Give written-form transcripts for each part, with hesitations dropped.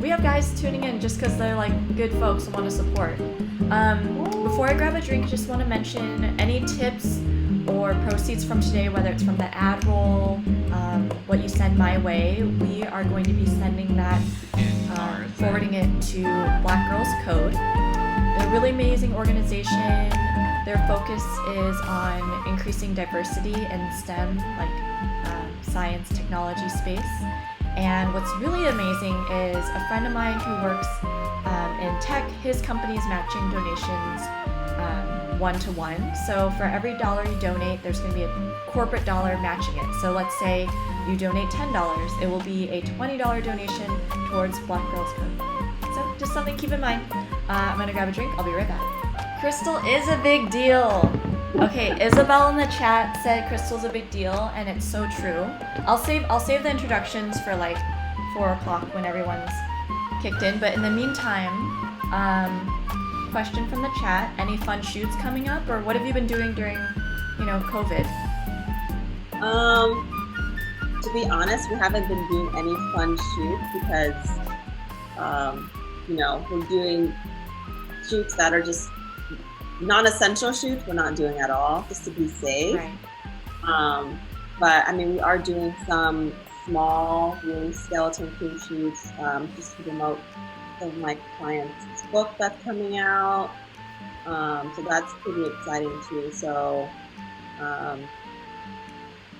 we have guys tuning in just because they're like good folks and want to support. Before I grab a drink, just want to mention any tips or proceeds from today, whether it's from the ad roll, what you send my way, we are going to be sending that, forwarding it to Black Girls Code. They're a really amazing organization. Their focus is on increasing diversity in STEM, like science, technology space. And what's really amazing is a friend of mine who works in tech, his company is matching donations one-to-one. So for every dollar you donate, there's going to be a corporate dollar matching it. So let's say you donate $10, it will be a $20 donation towards Black Girls Code. So just something to keep in mind. I'm going to grab a drink. I'll be right back. Crystal is a big deal. Okay, Isabel in the chat said Crystal's a big deal, and it's so true. I'll save the introductions for like 4 o'clock when everyone's kicked in. But in the meantime, question from the chat: any fun shoots coming up, or what have you been doing during, COVID? To be honest, we haven't been doing any fun shoots because, we're doing shoots that are just non-essential shoots. We're not doing at all, just to be safe. Right. But I mean, we are doing some small room skeleton crew shoots just to promote some of my clients' book that's coming out. So that's pretty exciting too. So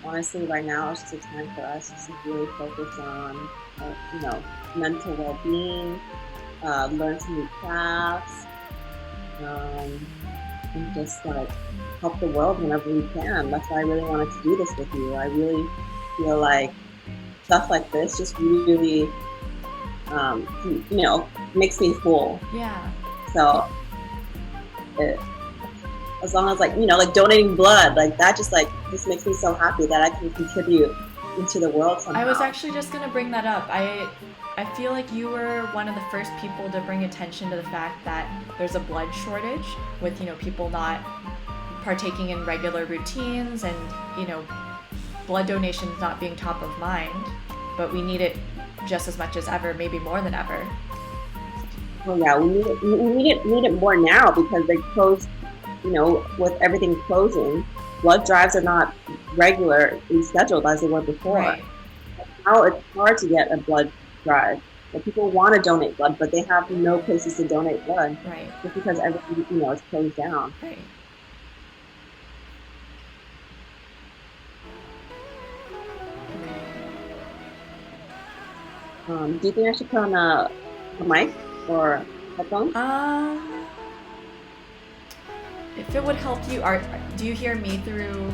honestly, right now it's just a time for us to really focus on, mental well-being, learn some new crafts, and just like help the world whenever we can. That's why I really wanted to do this with you. I really feel like stuff like this just really, makes me full. Yeah. So as long as like donating blood, like that just makes me so happy that I can contribute into the world somehow. I was actually just gonna bring that up. I feel like you were one of the first people to bring attention to the fact that there's a blood shortage with, people not partaking in regular routines and, blood donations not being top of mind, but we need it just as much as ever, maybe more than ever. Oh yeah, we need it more now because they closed, with everything closing, blood drives are not regularly scheduled as they were before. Right. Now it's hard to get a blood drive. But people want to donate blood, but they have no places to donate blood. Right. Just because everything, is closed down. Right. Do you think I should put on a mic or headphones? If it would help you, do you hear me through?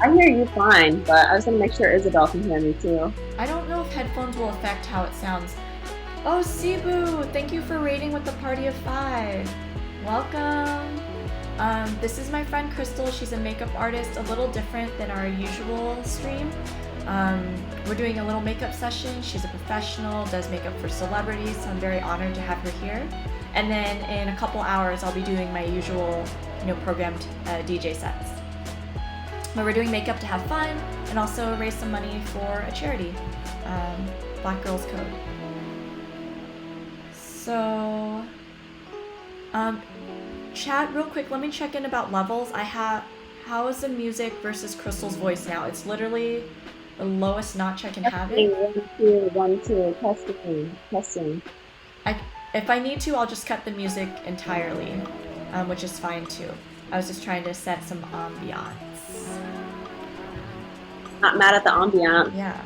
I hear you fine, but I was gonna make sure Isabel can hear me too. I don't know if headphones will affect how it sounds. Oh, Cebu, thank you for raiding with the party of 5. Welcome. This is my friend Crystal. She's a makeup artist, a little different than our usual stream. We're doing a little makeup session. She's a professional, does makeup for celebrities, so I'm very honored to have her here. And then in a couple hours, I'll be doing my usual, programmed DJ sets. But we're doing makeup to have fun and also raise some money for a charity, Black Girls Code. So, chat real quick, let me check in about levels. How is the music versus Crystal's voice now? It's literally the lowest notch I can have it. 1, 2, testing. If I need to, I'll just cut the music entirely, which is fine too. I was just trying to set some ambiance. Not mad at the ambiance. Yeah.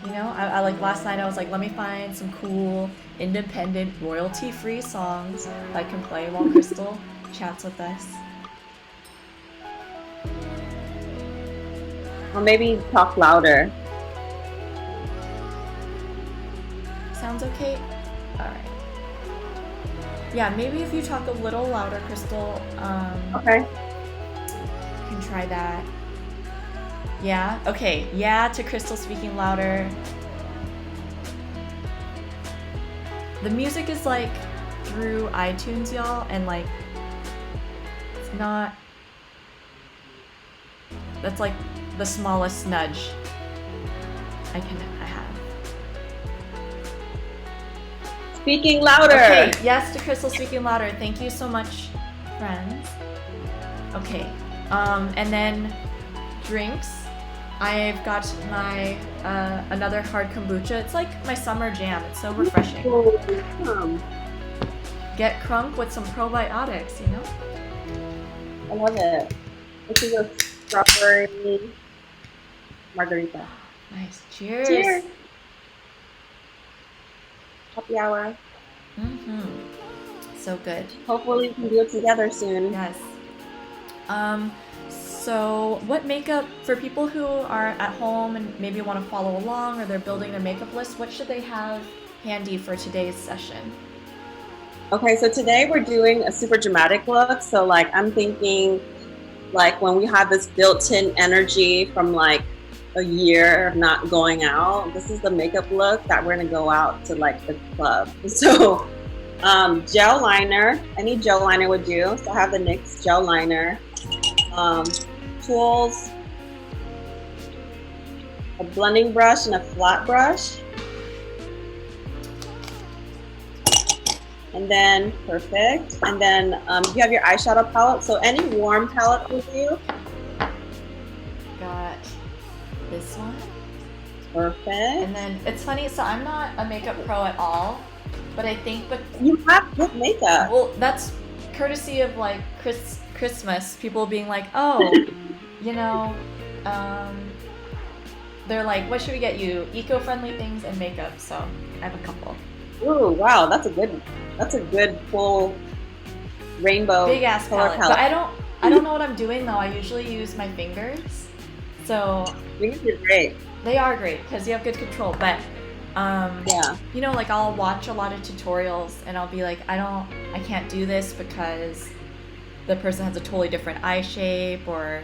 I like last night I was like, let me find some cool, independent, royalty-free songs that I can play while Crystal chats with us. Or maybe talk louder. Sounds okay? Alright. Yeah, maybe if you talk a little louder, Crystal, okay. You can try that. Yeah? Okay, yeah to Crystal speaking louder. The music is like through iTunes, y'all, and like it's not, that's like the smallest nudge I have. speaking louder. Okay, yes to Crystal speaking louder. Thank you so much, friends. Okay, and then drinks. I've got my another hard kombucha. It's like my summer jam. It's so refreshing. Get crunk with some probiotics, you know? I love it. This is a strawberry margarita. Nice. Cheers. Cheers. Happy hour. So good. Hopefully we can do it together soon. Yes. So what makeup, for people who are at home and maybe want to follow along or they're building their makeup list, what should they have handy for today's session? Okay, so today we're doing a super dramatic look. So like I'm thinking like when we have this built-in energy from like a year of not going out, this is the makeup look that we're gonna go out to like the club. So gel liner, any gel liner would do. So I have the NYX gel liner. Tools, a blending brush and a flat brush. And then, perfect. And then you have your eyeshadow palette. So any warm palette will do. Got this one. Perfect. And then it's funny, so I'm not a makeup pro at all, but I think, but you have good makeup. Well, that's courtesy of like Christmas, people being like, oh, you know, they're like, what should we get you? Eco-friendly things and makeup. So I have a couple. Ooh, wow, that's a good full rainbow big ass color palette. But I don't know what I'm doing though. I usually use my fingers. So fingers are great. They are great because you have good control. But yeah, you know, like I'll watch a lot of tutorials and I'll be like, I can't do this because the person has a totally different eye shape or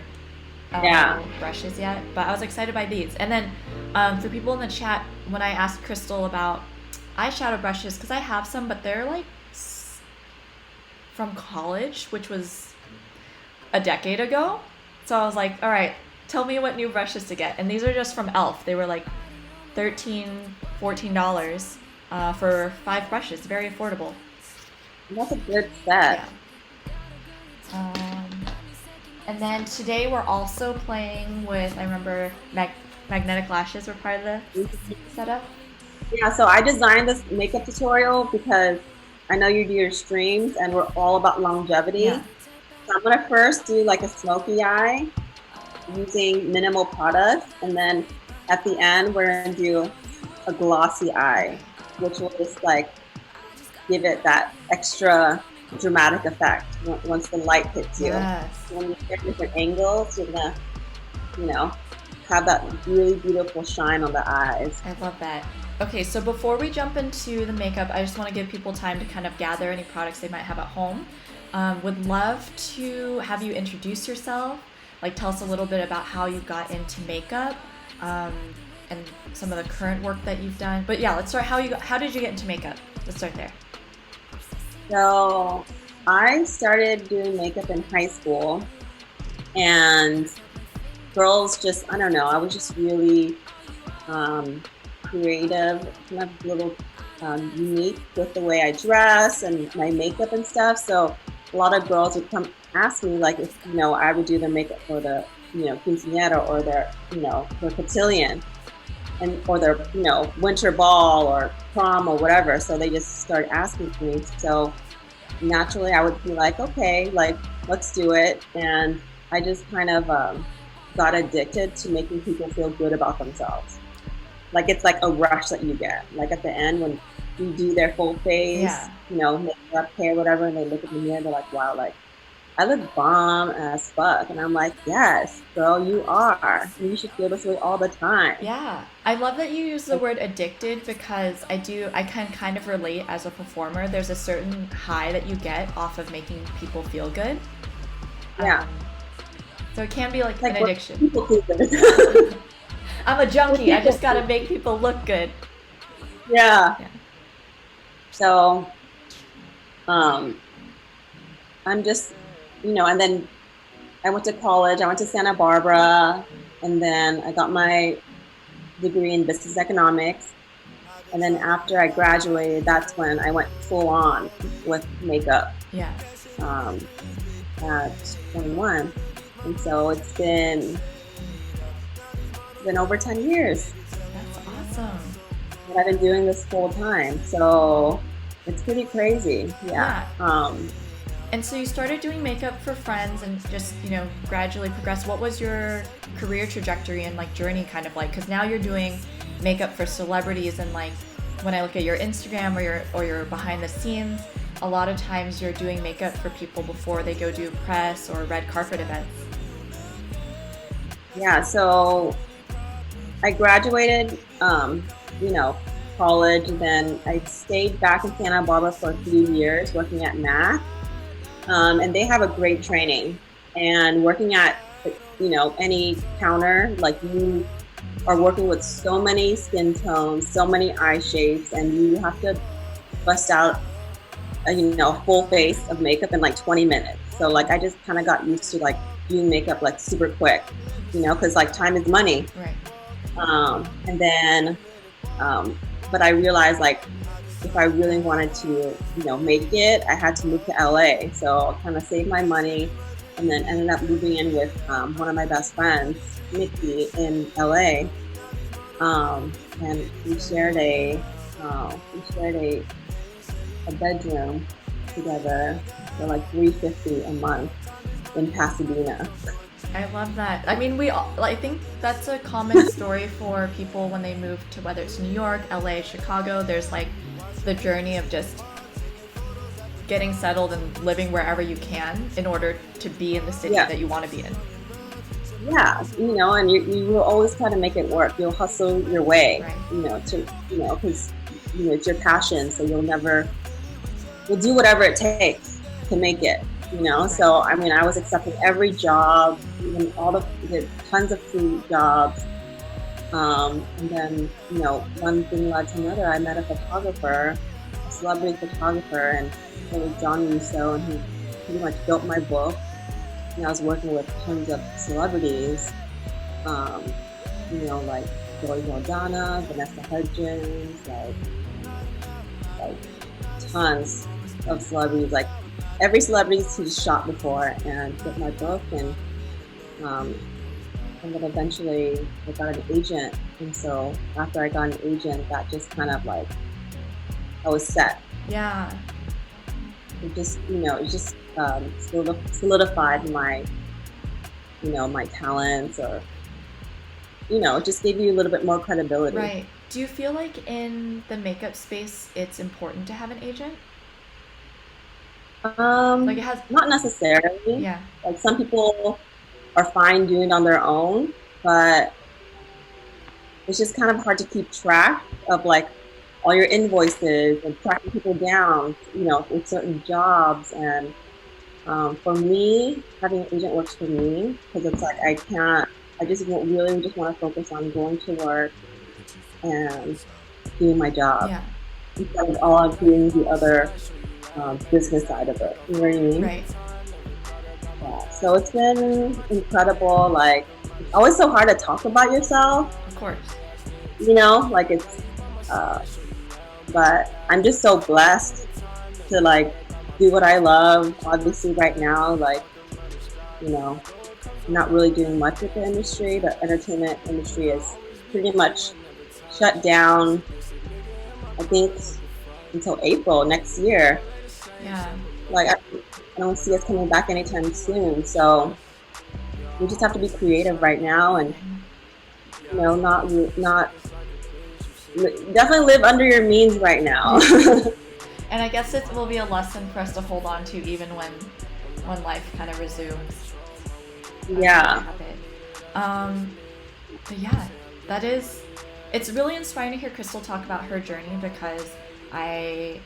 brushes yet. But I was excited by these. And then for people in the chat, when I asked Crystal about eyeshadow brushes, because I have some, but they're like from college, which was a decade ago. So I was like, all right, tell me what new brushes to get. And these are just from e.l.f. They were like $13, $14 for 5 brushes. Very affordable. That's a good set. Yeah. And then today we're also playing with, I remember magnetic lashes were part of the setup. Yeah, so I designed this makeup tutorial because I know you do your streams and we're all about longevity. Yeah. So I'm gonna first do like a smoky eye using minimal products, and then at the end we're gonna do a glossy eye, which will just like give it that extra dramatic effect once the light hits you. Yes. So when you get different angles, you're gonna, you know, have that really beautiful shine on the eyes. I love that. Okay, so before we jump into the makeup, I just want to give people time to kind of gather any products they might have at home. Would love to have you introduce yourself, like tell us a little bit about how you got into makeup, and some of the current work that you've done. But yeah, let's start. How did you get into makeup? Let's start there. So I started doing makeup in high school, and girls just, I don't know, I was just really creative, kind of a little unique with the way I dress and my makeup and stuff. So a lot of girls would come ask me like if, you know, I would do their makeup for the, you know, quinceañera or their, you know, their cotillion and or their, you know, winter ball or prom or whatever. So they just started asking me. So naturally I would be like, okay, like let's do it. And I just kind of got addicted to making people feel good about themselves. Like it's like a rush that you get. Like at the end when you do their full face, you know, makeup, hair, whatever, and they look in the mirror, they're like, wow, like I look bomb as fuck. And I'm like, yes, girl, you are. You should feel this way all the time. Yeah. I love that you use the word addicted because I can kind of relate as a performer. There's a certain high that you get off of making people feel good. Yeah. So it can be like an addiction. People feel good. I'm a junkie. I just got to make people look good. Yeah. So, I'm just, you know, and then I went to college. I went to Santa Barbara, and then I got my degree in business economics. And then after I graduated, that's when I went full on with makeup Yeah. um, at 21. And so it's been over 10 years That's awesome. that I've been doing this full time. So it's pretty crazy. Yeah. Yeah. And so you started doing makeup for friends and just, gradually progressed. What was your career trajectory and like journey kind of like? Because now you're doing makeup for celebrities, and like when I look at your Instagram or your behind the scenes, a lot of times you're doing makeup for people before they go do press or red carpet events. Yeah. So I graduated, you know, college, and then I stayed back in Santa Barbara for a few years working at MAC. And they have a great training. And working at, any counter, like you are working with so many skin tones, so many eye shapes, and you have to bust out, a full face of makeup in like 20 minutes. So like I just kind of got used to like doing makeup like super quick, because like time is money. Right. And then, but I realized like if I really wanted to, make it, I had to move to LA. So I kind of saved my money, and then ended up moving in with one of my best friends, Nikki, in LA. And we shared a bedroom together for like $350 a month in Pasadena. I love that. I mean, I think that's a common story for people when they move to, whether it's New York, LA, Chicago. There's like the journey of just getting settled and living wherever you can in order to be in the city that you want to be in. Yeah, and you will always try to make it work. You'll hustle your way, right. because it's your passion. So you'll do whatever it takes to make it. Right. So I mean, I was accepting every job, even all the tons of food jobs. And then, one thing led to another. I met a celebrity photographer, and it was John Russo, and he pretty much built my book. And I was working with tons of celebrities, like Joy Jordana, Vanessa Hudgens, like tons of celebrities, like every celebrity who's shot before, and built my book, and then eventually I got an agent. And so after I got an agent, that just kind of like, I was set. Yeah. It just, solidified my, my talents, or, it just gave you a little bit more credibility. Right. Do you feel like in the makeup space, it's important to have an agent? Like it has. Not necessarily. Yeah. Like some people are fine doing it on their own, but it's just kind of hard to keep track of like all your invoices and tracking people down, with certain jobs. And for me, having an agent works for me, because it's like I just really just want to focus on going to work and doing my job. Yeah. Instead of all I'm doing the other business side of it. You know what I mean? Right. Yeah. So it's been incredible. Like, it's always so hard to talk about yourself. Of course. Like it's, but I'm just so blessed to like do what I love. Obviously right now, like, I'm not really doing much with the industry. The entertainment industry is pretty much shut down, I think, until April next year. Yeah. Like I don't see us coming back anytime soon. So we just have to be creative right now, and not definitely live under your means right now. And I guess it will be a lesson for us to hold on to even when life kind of resumes. Yeah. But yeah, it's really inspiring to hear Crystal talk about her journey, because I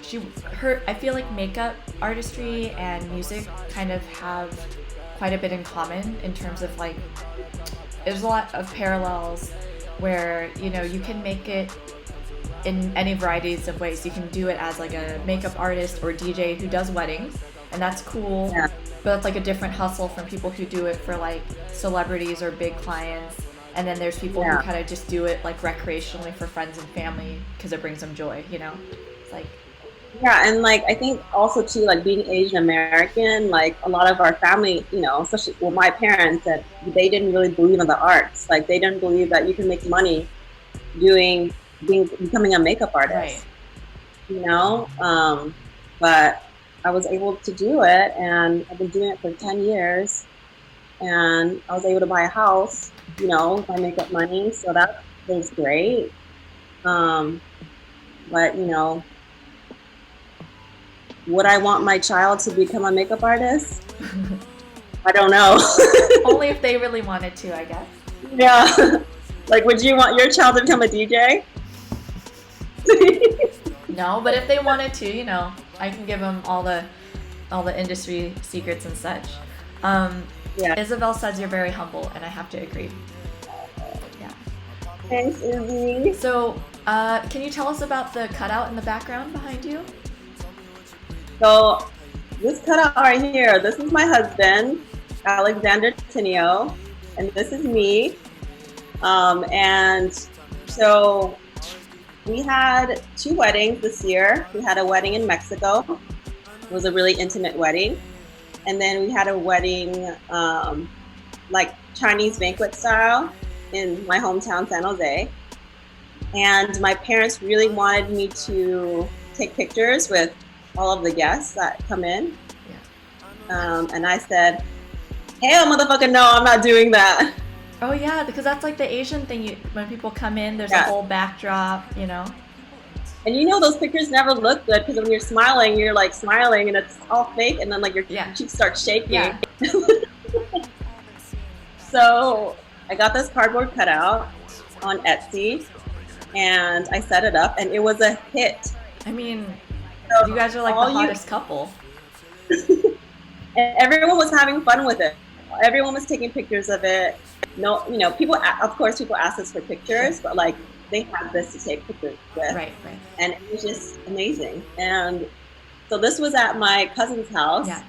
feel like makeup artistry and music kind of have quite a bit in common in terms of like, there's a lot of parallels where, you can make it in any varieties of ways. You can do it as like a makeup artist or DJ who does weddings, and that's cool. Yeah. But that's like a different hustle from people who do it for like celebrities or big clients. and then there's people who Yeah. kind of just do it like recreationally for friends and family because it brings them joy, you know? It's like, Yeah, and like I think also too, like being Asian American, like a lot of our family, you know, especially well, my parents, that they didn't really believe in the arts. Like they didn't believe that you can make money doing becoming a makeup right. artist. You know, but I was able to do it, and I've been doing it for 10 years, and I was able to buy a house, you know, with my makeup money, so that was great. Um, but you know, would I want my child to become a makeup artist? I don't know. Only if they really wanted to, I guess. Yeah. Like, would you want your child to become a DJ? No, but if they wanted to, you know, I can give them all the industry secrets and such. Yeah. Isabel says you're very humble, and I have to agree. Yeah. Thanks, Izzy. So, can you tell us about the cutout in the background behind you? So, this cutout right here, this is my husband, Alexander Tinio, and this is me. And so we had 2 weddings this year. We had a wedding in Mexico. It was a really intimate wedding. And then we had a wedding, like Chinese banquet style in my hometown, San Jose. And my parents really wanted me to take pictures with all of the guests that come in. Yeah. And I said, hell motherfucker, no, I'm not doing that. Oh yeah, because that's like the Asian thing. When people come in, there's Yeah. a whole backdrop, you know. And you know those pictures never look good because when you're smiling, you're like smiling and it's all fake, and then like your Yeah. cheeks start shaking. Yeah. So I got this cardboard cutout on Etsy, and I set it up, and it was a hit. I mean, So you guys are like the hottest couple. And everyone was having fun with it. Everyone was taking pictures of it. No, you know, people. Of course, people asked us for pictures, but like they had this to take pictures with. Right, right. And it was just amazing. And so this was at my cousin's house. Yeah.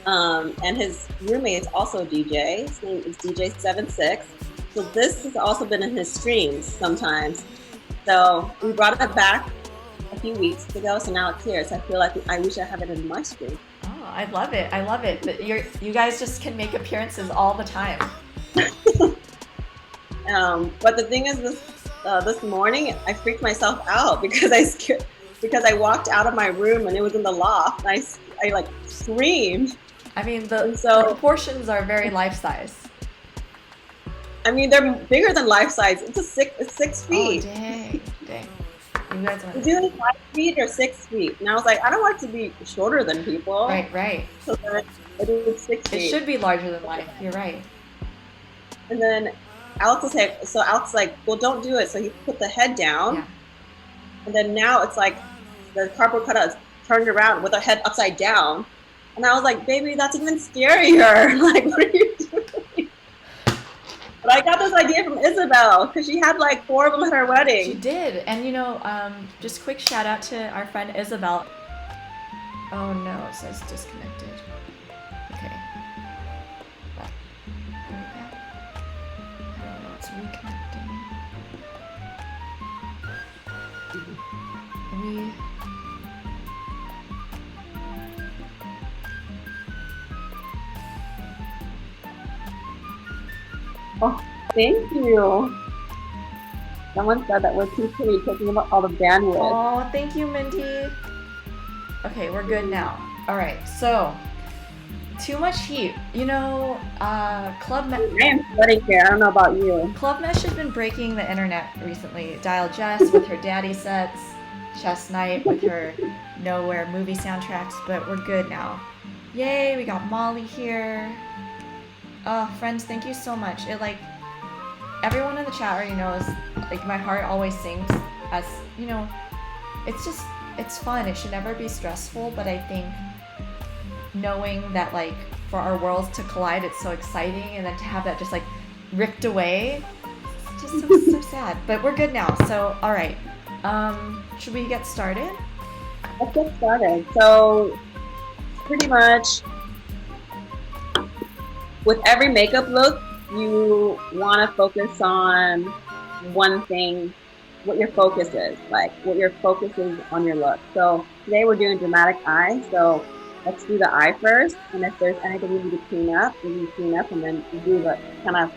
And his roommate is also a DJ. His name is DJ 76. So this has also been in his streams sometimes. So we brought it back a few weeks ago, so now it's here. So I feel like we should have it in my stream. Oh, I love it. I love it. That you guys just can make appearances all the time. But the thing is, this morning I freaked myself out because I walked out of my room and it was in the loft. And I like screamed. I mean, And the so proportions are very life size. I mean, they're bigger than life size. It's 6 Oh, feet. dang. You guys want It's either 5 feet or 6 feet. And I was like, I don't like to be shorter than people. Right. So then I did 6 feet. It should be larger than life. You're right. And then Alex was like, well, don't do it. So he put the head down. Yeah. And then now it's like the cardboard cutout is turned around with the head upside down. And I was like, baby, that's even scarier. Like, what are you doing? But I got this idea from Isabel because she had like 4 of them at her She wedding. did. And you know, just quick shout out to our friend Isabel. Oh no, it says disconnected. Okay. But, okay. I don't know, it's reconnecting. We Oh, thank you. Someone said that we're too pretty, taking up all the bandwidth. Oh, thank you, Mindy. Okay, we're good now. All right, so too much heat. You know, I am sweating here. I don't know about you. Club Mesh has been breaking the internet recently. Dial Jess with her daddy sets, Chess Night with her Nowhere movie soundtracks, but we're good now. Yay, we got Molly here. Friends, thank you so much. It like everyone in the chat already knows, like my heart always sings as, you know, it's fun. It should never be stressful, but I think knowing that like for our worlds to collide, it's so exciting, and then to have that just like ripped away, it's just so sad. But we're good now. So all right, should we get started? Let's get started. So pretty much with every makeup look, you want to focus on one thing, what your focus is, like what your focus is on your look. So today we're doing dramatic eye. So let's do the eye first. And if there's anything you need to clean up, we need to clean up, and then you do the kind of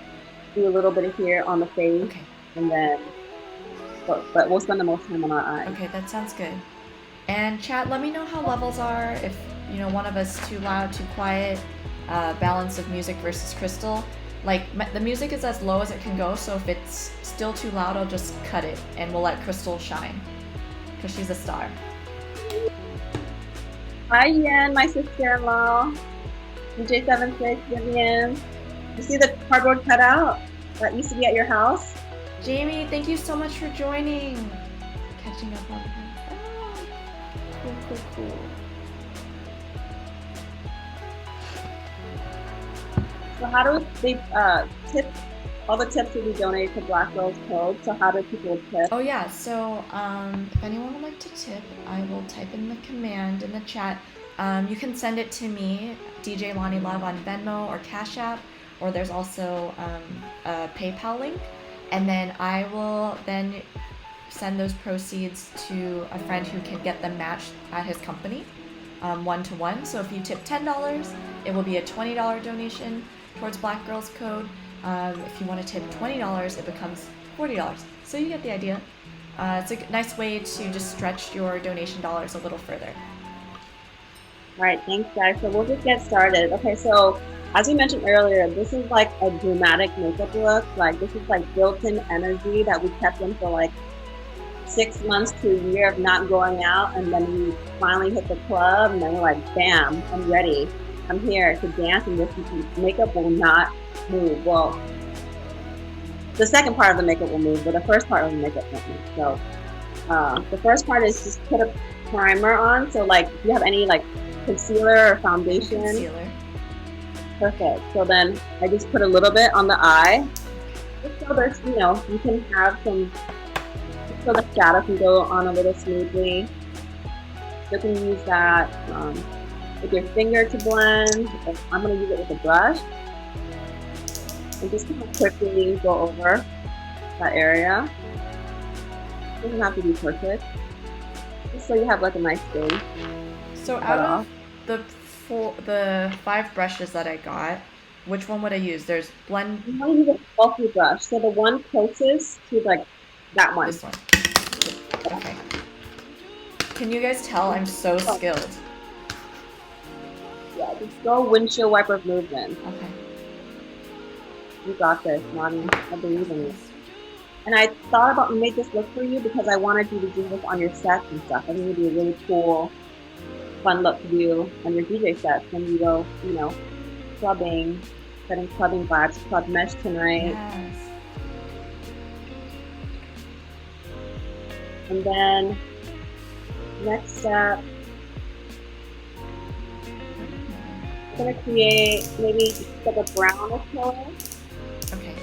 do a little bit of here on the face, Okay. and then, but we'll spend the most time on our eyes. Okay, that sounds good. And chat, let me know how levels are. If one of us too loud, too quiet. Balance of music versus Crystal. Like the music is as low as it can go, so if it's still too loud, I'll just cut it, and we'll let Crystal shine, because she's a star. Hi Yen, my sister-in-law. DJ76, Vivian. You see the cardboard cutout that used to be at your house? Jamie, thank you so much for joining. Catching up on her. Oh, cool. So how do they tip? All the tips will be donated to Black Girls Code. So how do people tip? Oh yeah, so if anyone would like to tip, I will type in the command in the chat. You can send it to me, DJ Lani Love on Venmo or Cash App, or there's also a PayPal link, and then I will then send those proceeds to a friend who can get them matched at his company, 1-to-1. So if you tip $10, it will be a $20 donation towards Black Girls Code. If you want to tip $20, it becomes $40. So you get the idea. It's a nice way to just stretch your donation dollars a little further. All right, thanks guys. So we'll just get started. Okay, so as we mentioned earlier, this is like a dramatic makeup look. Like this is like built-in energy that we kept in for like 6 months to a year of not going out, and then we finally hit the club, and then we're like, bam, I'm ready. I'm here to dance, and this makeup will not move. Well, the second part of the makeup will move, but the first part of the makeup won't move. So the first part is just put a primer on. So like, if you have any like concealer or foundation. Concealer. Perfect. So then I just put a little bit on the eye. Just so there's, you can have some, just so the shadow can go on a little smoothly. You can use that with your finger to blend. I'm going to use it with a brush. And just kind of quickly go over that area. It doesn't have to be perfect. Just so you have like a nice base. So out of the 5 brushes that I got, which one would I use? There's blend. You want to use a bulky brush. So the one closest to like that one. This one. Okay. Can you guys tell I'm so skilled? Yeah, just go windshield wiper movement. Okay. You got this, Lani. I believe in you. And I thought about made this look for you because I wanted you to do this on your sets and stuff. I think it would be a really cool, fun look to do on your DJ sets when you go, clubbing, setting clubbing vibes, club mesh tonight. Yes. And then next step, I'm gonna create maybe like a brownish color. Okay.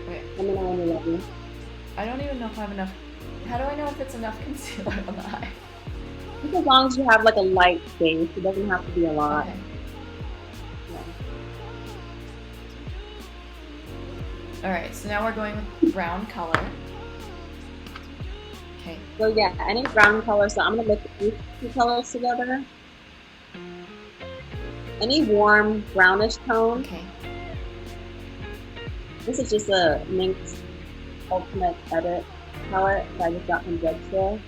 Wait. Let me know when you're ready. I don't even know if I have enough. How do I know if it's enough concealer on the eye? Just as long as you have like a light base, it doesn't have to be a lot. Okay. Yeah. All right. So now we're going with brown color. Okay. So yeah, any brown color. So I'm gonna mix these 2 colors together. Any warm brownish tone. Okay. This is just a Minx Ultimate Edit palette that I just got from drugstore.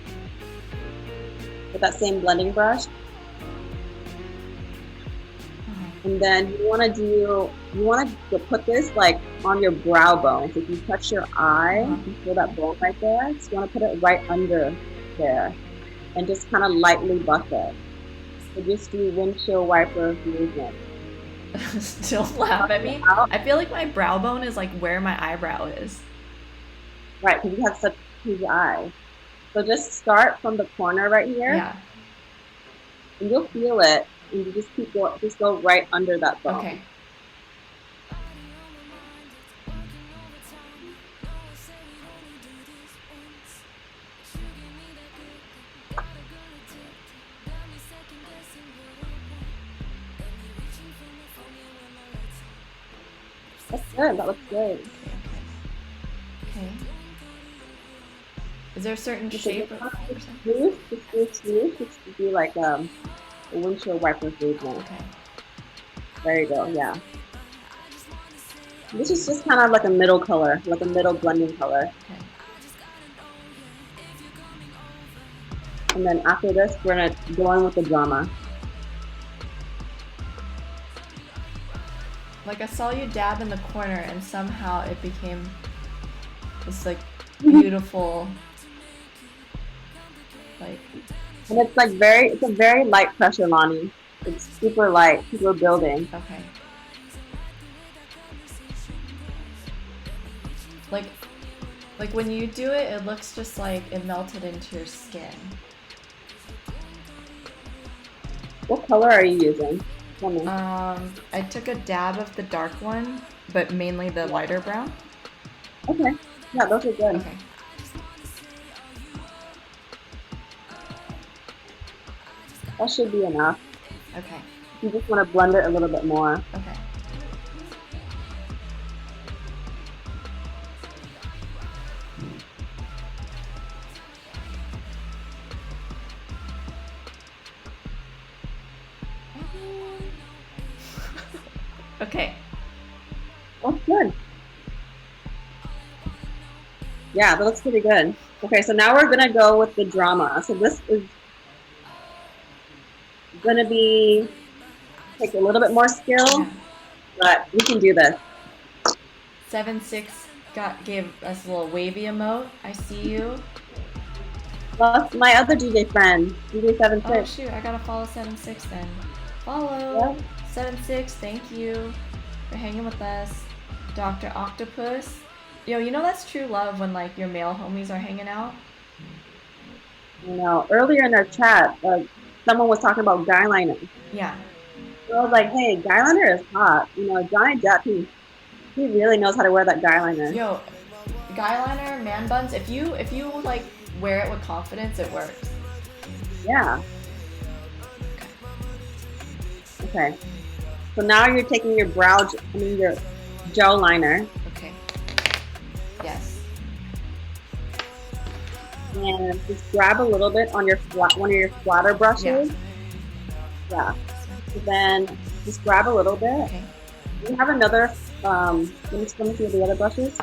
With that same blending brush. And then you want to put this like on your brow bone. So if you touch your eye, you feel that bone right there. So you want to put it right under there, and just kind of lightly buff it. So just do windshield wiper movement. Still laugh at me. I feel like my brow bone is like where my eyebrow is. Right, because you have such huge eyes. So just start from the corner right here. Yeah. And you'll feel it. And you just keep going, just go right under that bone. Okay. That's good. That looks good. Okay. Is there a certain shape or something? Smooth. It should be like a windshield wiper movement. Okay. There you go. Yeah. This is just kind of like a middle color, like a middle blending color. Okay. And then after this, we're gonna go in with the drama. Like I saw you dab in the corner and somehow it became this like beautiful like. And it's like it's a very light pressure, Lani. It's super light, super building. Okay. Like when you do it, it looks just like it melted into your skin. What color are you using? Tell me. I took a dab of the dark one, but mainly the lighter brown. Okay. Yeah, those are good. Okay. That should be enough. Okay. You just want to blend it a little bit more. Okay. Okay. That's good. Yeah, that looks pretty good. Okay, so now we're gonna go with the drama. So this is gonna take a little bit more skill, but we can do this. 7-6 gave us a little wavy emote. I see you. Plus my other DJ friend, DJ 76. Oh shoot, I gotta follow 7-6 then. Follow. Yep. 7-6, thank you for hanging with us. Dr. Octopus. Yo, you know that's true love when like your male homies are hanging out? You know, earlier in our chat, someone was talking about guy liner. Yeah. So I was like, hey, guy liner is hot. You know, Johnny Depp, he really knows how to wear that guy liner. Yo, guy liner, man buns, if you like wear it with confidence, it works. Yeah. Okay. So now you're taking your your gel liner. Okay. Yes. And just grab a little bit on one of your flatter brushes. Yeah. So then just grab a little bit. Okay. You have another, let me see the other brushes.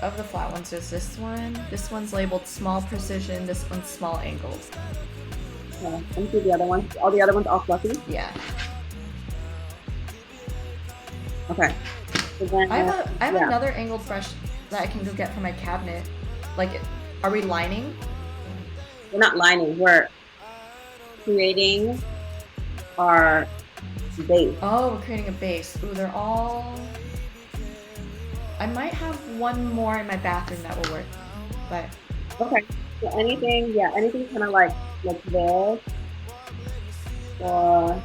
Of the flat ones, there's this one. This one's labeled small precision. This one's small angled. Okay. Let me see the other ones. All the other ones all fluffy? Yeah. Okay. So then, I have another angled brush that I can go get from my cabinet. Like, are we lining? We're not lining. We're creating our base. Oh, we're creating a base. Ooh, they're all... I might have one more in my bathroom that will work, but... Okay. So anything kind of like this, or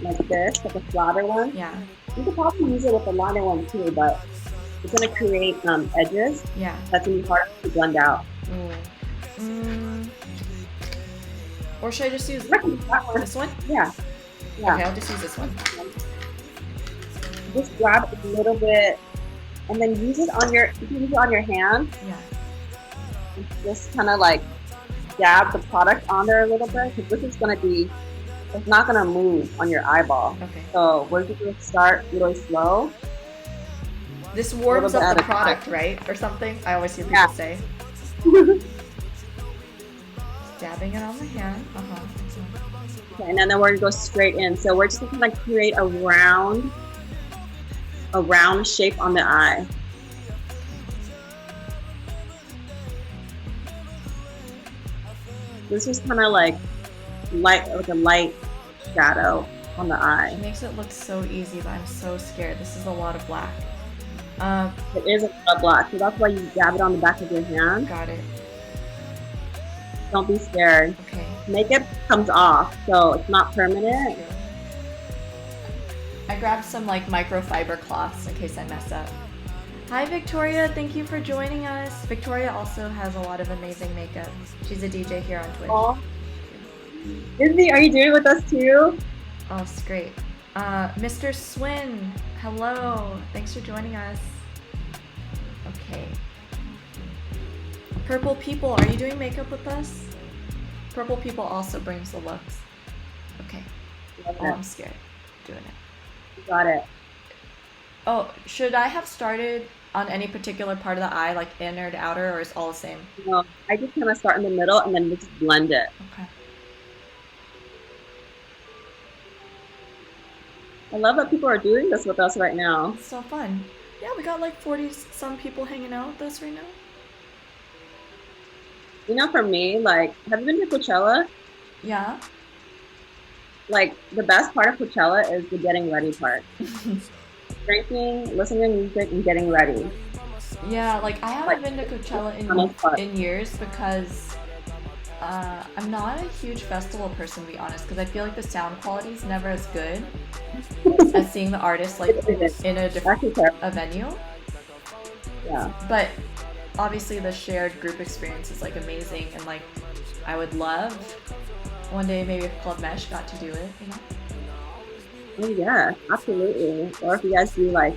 like this, like a flatter one. Yeah. You could probably use it with a liner one too, but it's gonna create edges. Yeah. That's gonna be hard to blend out. Or should I just use this one? Yeah. Okay, I'll just use this one. Just grab a little bit, and then use it on your hand. Yeah. And just kind of like dab the product on there a little bit, because this is gonna be, it's not gonna move on your eyeball. Okay. So we're just gonna start really slow. This warms up the product, right? Or something? I always hear people say. Dabbing it on the hand. Okay, and then we're gonna go straight in. So we're just gonna like create a round shape on the eye. This is kind of like a light shadow on the eye. It makes it look so easy, but I'm so scared. This is a lot of black. It is a lot of black, so that's why you dab it on the back of your hand. Got it. Don't be scared. Okay. Makeup comes off, so it's not permanent. I grabbed some like microfiber cloths in case I mess up. Hi Victoria, thank you for joining us. Victoria also has a lot of amazing makeup. She's a DJ here on Twitch. Oh. Izzy, are you doing it with us too? Oh, it's great. Mr. Swin, hello. Thanks for joining us. Okay. Purple People, are you doing makeup with us? Purple People also brings the looks. Okay. Oh, I'm scared doing it. You got it. Oh, should I have started on any particular part of the eye, like inner to outer, or is it all the same? No, I just kind of start in the middle and then just blend it. Okay. I love that people are doing this with us right now. It's so fun. Yeah, we got like 40 some people hanging out with us right now. You know, for me, like, have you been to Coachella? Yeah. Like, the best part of Coachella is the getting ready part. Drinking, listening to music, and getting ready. Yeah, like I haven't been to Coachella in years because I'm not a huge festival person, to be honest, because I feel like the sound quality is never as good as seeing the artist like in a different venue. Yeah. But obviously the shared group experience is like amazing, and like I would love one day maybe if Club Mesh got to do it, you know? Oh yeah, absolutely. Or if you guys do like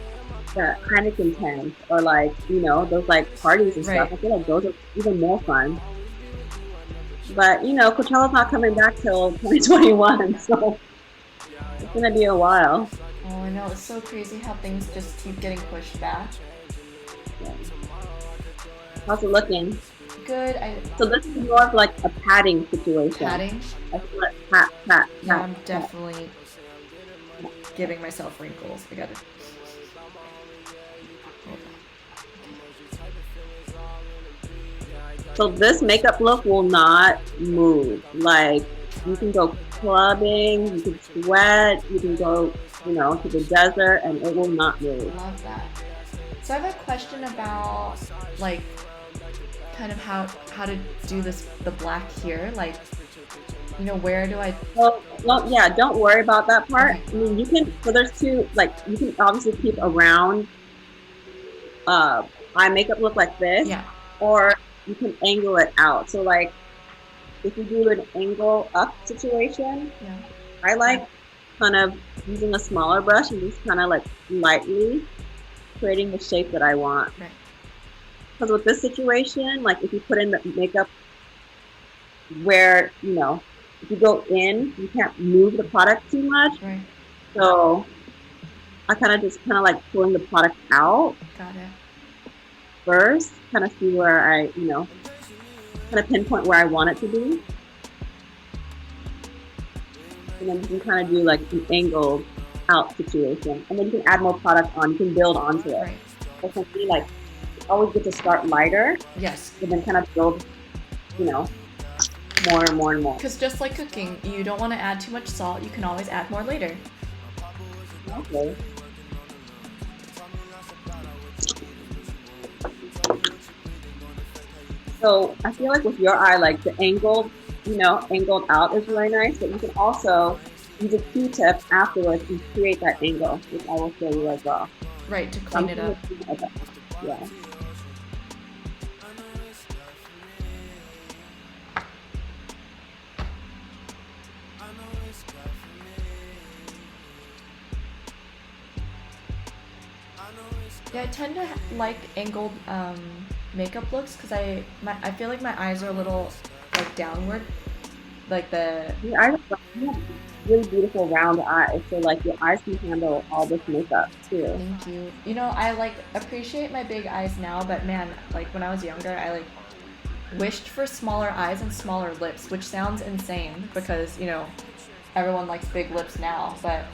the Heineken tent or like, you know, those like parties and stuff, I feel like those are even more fun. But you know, Coachella's not coming back till 2021, so it's gonna be a while. Oh, I know, it's so crazy how things just keep getting pushed back. Yeah. How's it looking? Good. So this is more of like a padding situation. Padding? I feel like pat. Yeah, I'm definitely giving myself wrinkles. I got it. So this makeup look will not move. Like, you can go clubbing, you can sweat, you can go, you know, to the desert, and it will not move. Love that. So I have a question about like kind of how to do this, the black here, like, you know, where do I? Well, yeah, don't worry about that part. Okay. I mean, you can, so there's two, like, you can obviously keep around eye makeup look like this, Yeah. or you can angle it out. So like, if you do an angle up situation, Yeah. I like kind of using a smaller brush and just kind of like lightly creating the shape that I want. Right. Because with this situation, like if you put in the makeup where, you know, if you go in, you can't move the product too much. Right. So I kind of like pulling the product out Got it. first, kind of see where I, you know, kind of pinpoint where I want it to be. And then you can kind of do like an angled out situation. And then you can add more product on, you can build onto it. Right. So for me, like, always get to start lighter, Yes. and then kind of build, you know, more and more and more. Because just like cooking, you don't want to add too much salt. You can always add more later. Okay. So I feel like with your eye, like the angled, you know, angled out is really nice, but you can also use a Q-tip afterwards and create that angle, which I will show you as well. Right, to clean it up. Okay. Yeah. Yeah, I tend to like angled makeup looks because I feel like my eyes are a little like downward, like the. Your eyes have really beautiful round eyes, so like your eyes can handle all this makeup too. Thank you. You know, I like appreciate my big eyes now, but man, like when I was younger, I like wished for smaller eyes and smaller lips, which sounds insane because, you know, everyone likes big lips now, but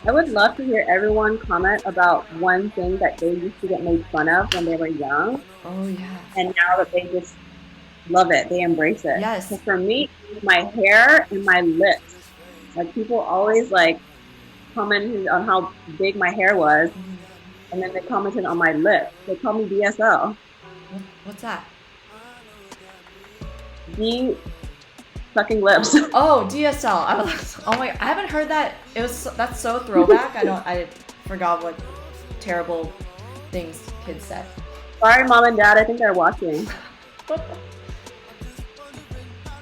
I would love to hear everyone comment about one thing that they used to get made fun of when they were young, oh yeah. and now that they just love it, they embrace it. Yes. So for me, my hair and my lips, like people always like commented on how big my hair was, and then they commented on my lips. They call me DSL. What's that? D sucking lips. Oh, DSL. Oh my! I haven't heard that. That's so throwback. I forgot what terrible things kids said. Sorry, mom and dad. I think they're watching.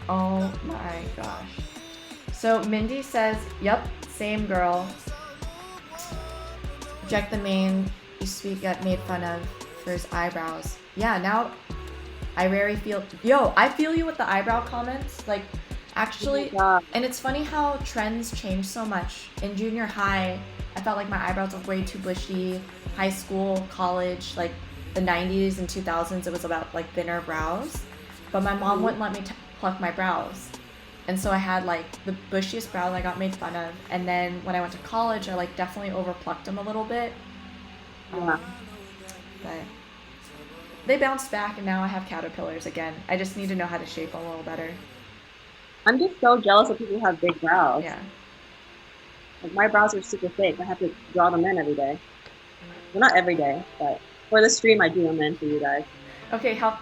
Oh my gosh. So Mindy says, "Yep, Same girl. Jack the main used to get made fun of for his eyebrows. Yeah, now I rarely feel. Yo, I feel you with the eyebrow comments. Like, actually, God. and it's funny how trends change so much. In junior high, I felt like my eyebrows were way too bushy. High school, college, like the 90s and 2000s, it was about like thinner brows. But my mom wouldn't let me pluck my brows. And so I had like the bushiest brows I got made fun of. And then when I went to college, I like definitely overplucked them a little bit. Yeah. But they bounced back and now I have caterpillars again. I just need to know how to shape them a little better. I'm just so jealous of people who have big brows. Yeah. Like my brows are super fake. I have to draw them in every day. Well, not every day, but for the stream, I do them in for you guys. Okay, how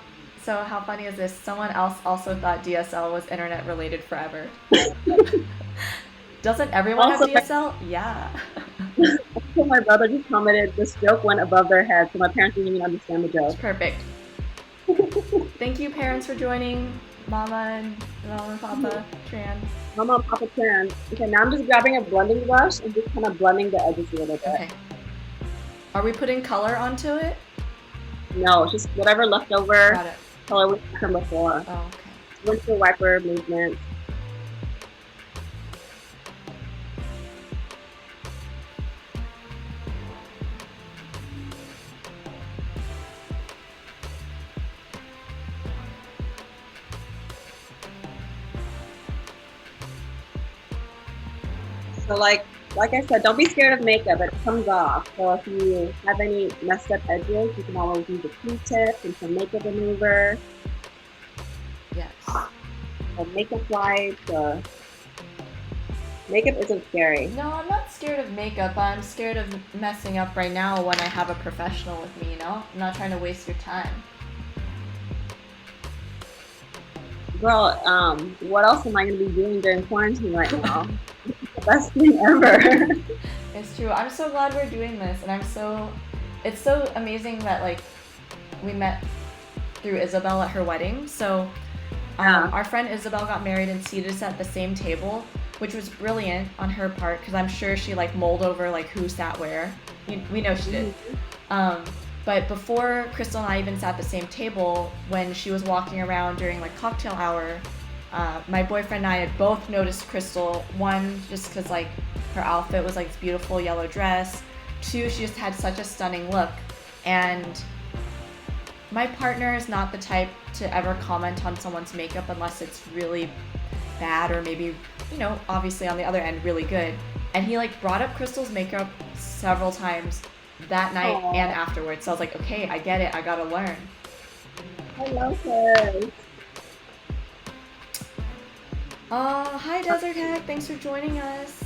funny is this? Someone else also thought DSL was internet related forever. Doesn't everyone Also, have DSL? Yeah. Also, my brother just commented, this joke went above their head, so my parents didn't even understand the joke. Perfect. Thank you, parents, for joining. Mama and Papa Tran. Mama and Papa Tran. Okay, now I'm just grabbing a blending brush and just kind of blending the edges a little bit. Okay. Are we putting color onto it? No, just whatever leftover Got it. color we had from before. Oh, okay. Windshield wiper movement. So like I said, don't be scared of makeup. It comes off. So if you have any messed up edges, you can always use a Q-tip and some makeup remover. Yes. Or makeup wipes. Or makeup isn't scary. No, I'm not scared of makeup. I'm scared of messing up right now when I have a professional with me, you know? I'm not trying to waste your time. Girl, what else am I going to be doing during quarantine right now? The best thing ever. It's true. I'm so glad we're doing this, and it's so amazing that like we met through Isabel at her wedding. So our friend Isabel got married and seated us at the same table, which was brilliant on her part because I'm sure she like mulled over like who sat where. We know she did. But before Crystal and I even sat at the same table, when she was walking around during like cocktail hour, my boyfriend and I had both noticed Crystal. One, just because like her outfit was like this beautiful yellow dress. Two, she just had such a stunning look. And my partner is not the type to ever comment on someone's makeup unless it's really bad or maybe, you know, obviously on the other end, really good. And he like brought up Crystal's makeup several times that night and afterwards. So I was like, okay, I get it. I gotta learn. I love this. Hi Desert Hack. Thanks for joining us.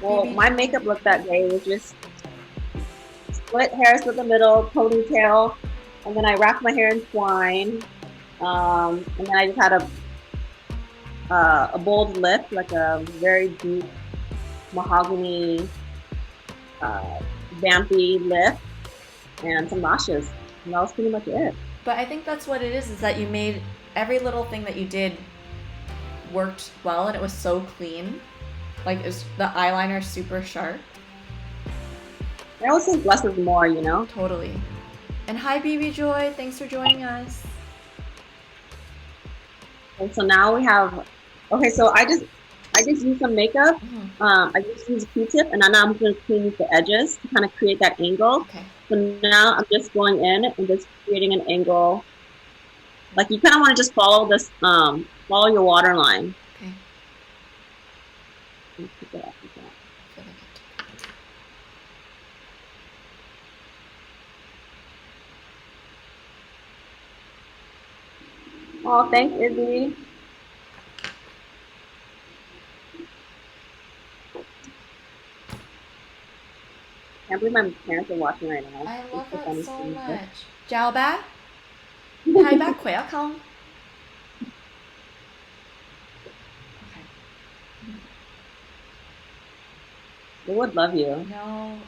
Well, my makeup look that day was just split hair, split the middle, ponytail, and then I wrapped my hair in twine. And then I just had a bold lip, like a very deep mahogany, vampy lip, and some lashes. And that was pretty much it. But I think that's what it is that you made every little thing that you did worked well and it was so clean. Like it was, the eyeliner super sharp. I always think less is more, you know? Totally. And hi BB Joy, thanks for joining us. And so now we have, okay, so I just used some makeup. I just used a Q-tip, and now I'm going to clean the edges to kind of create that angle. Okay. So now I'm just going in and just creating an angle. Like you kind of want to just follow this, follow your waterline. Okay. Oh, thanks, Izzy. I can't believe my parents are watching right now. I love It's that funny so to me. much. Chào bác. Hai bác khỏe không? Okay. They would love you. No.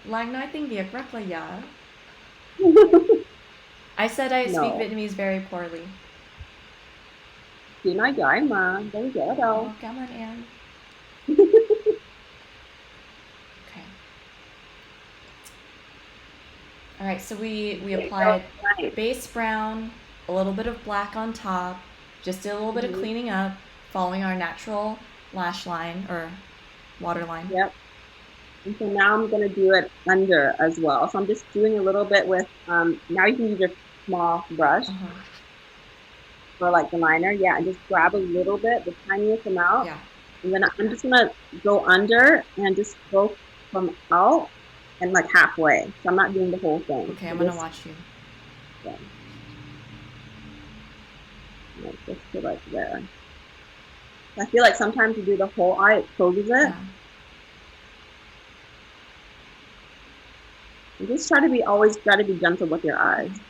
Lang nói tiếng Việt rất là dở. I said I speak No. Vietnamese very poorly. Chị nói giỏi mà, đâu có dở đâu. Oh, cảm ơn em. All right, so we Okay, so applied nice. base brown, a little bit of black on top, just did a little bit of Hmm. cleaning up, following our natural lash line or water line. Yep. And so now I'm gonna do it under as well. So I'm just doing a little bit with, now you can use your small brush Uh-huh. for like the liner. Yeah, and just grab a little bit, the tiniest amount. Yeah. And then I'm just gonna go under and just go from out and like halfway. So I'm not doing the whole thing. Okay, So I'm gonna just, watch you. yeah, just to like there. I feel like sometimes you do the whole eye, it closes it. Yeah. And just try to be always try to be gentle with your eyes. Mhm.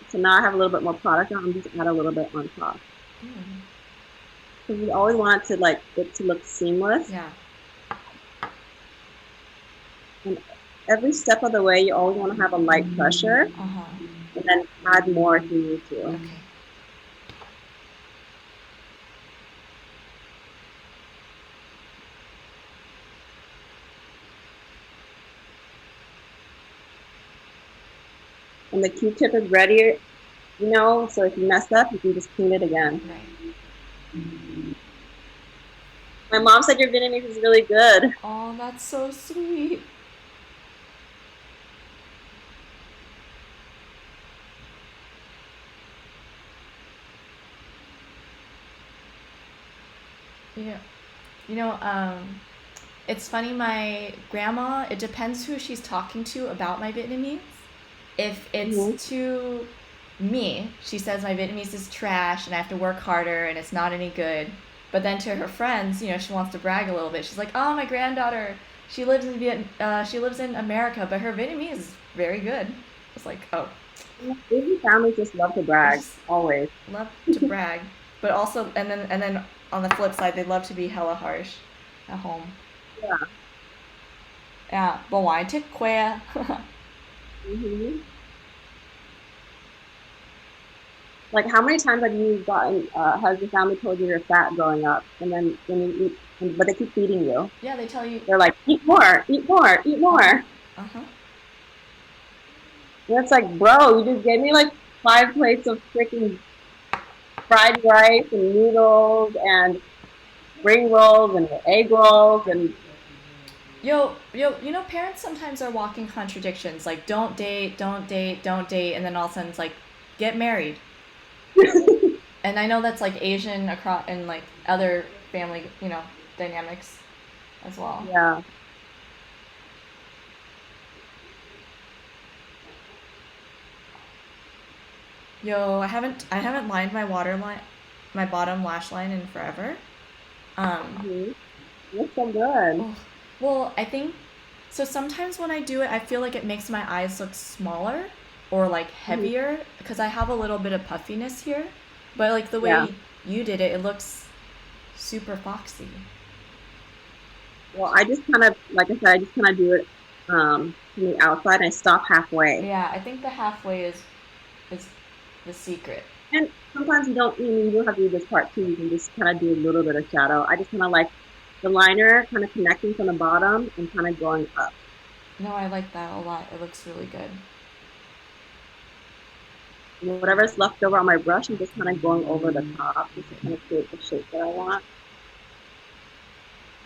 So now I have a little bit more product on. I'm just add a little bit on top Mm. because we always want to like it to look seamless. Yeah. And every step of the way, you always want to have a light pressure, Uh-huh. and then add more if you need to. Okay. And the Q-tip is ready, so if you mess up, you can just clean it again. Right. My mom said your Vietnamese is really good. Oh, that's so sweet. Yeah. You know, it's funny, my grandma, it depends who she's talking to about my Vietnamese. If it's Hmm. to me, she says my Vietnamese is trash and I have to work harder and it's not any good. But then to her friends, she wants to brag a little bit. She's like, "Oh, my granddaughter, she lives in America, but her Vietnamese is very good." It's like, "Oh, Asian families just love to they brag, just always. love to brag." But also, and then on the flip side, they love to be hella harsh at home. Yeah. Yeah, but why take queer? Hmm. Like, how many times have you gotten? Has your family told you you're fat growing up, and then when you eat, but they keep feeding you? Yeah, they tell you. They're like, eat more, eat more, eat Uh huh. more. Uh huh. And it's like, bro, you just gave me like 5 plates of freaking fried rice and noodles and spring rolls and egg rolls and Yo, parents sometimes are walking contradictions. Like, don't date, don't date, don't date, and then all of a sudden it's like, get married. And I know that's like Asian across and like other family, dynamics as well. yeah. Yo, I haven't lined my water line, my bottom lash line in forever. Um, Hmm. Looks so good. oh, well, I think so. Sometimes when I do it, I feel like it makes my eyes look smaller or like Hmm. heavier because I have a little bit of puffiness here. But like the Yeah. way you did it, it looks super foxy. Well, I just kind of, like I said, I just kind of do it from the outside and I stop halfway. Yeah, I think the halfway is the secret. And sometimes you don't have to do this part too. You can just kind of do a little bit of shadow. I just kind of like the liner kind of connecting from the bottom and kind of going up. No, I like that a lot. It looks really good. And whatever's left over on my brush, I'm just kind of going over the top just to kind of create the shape that I want.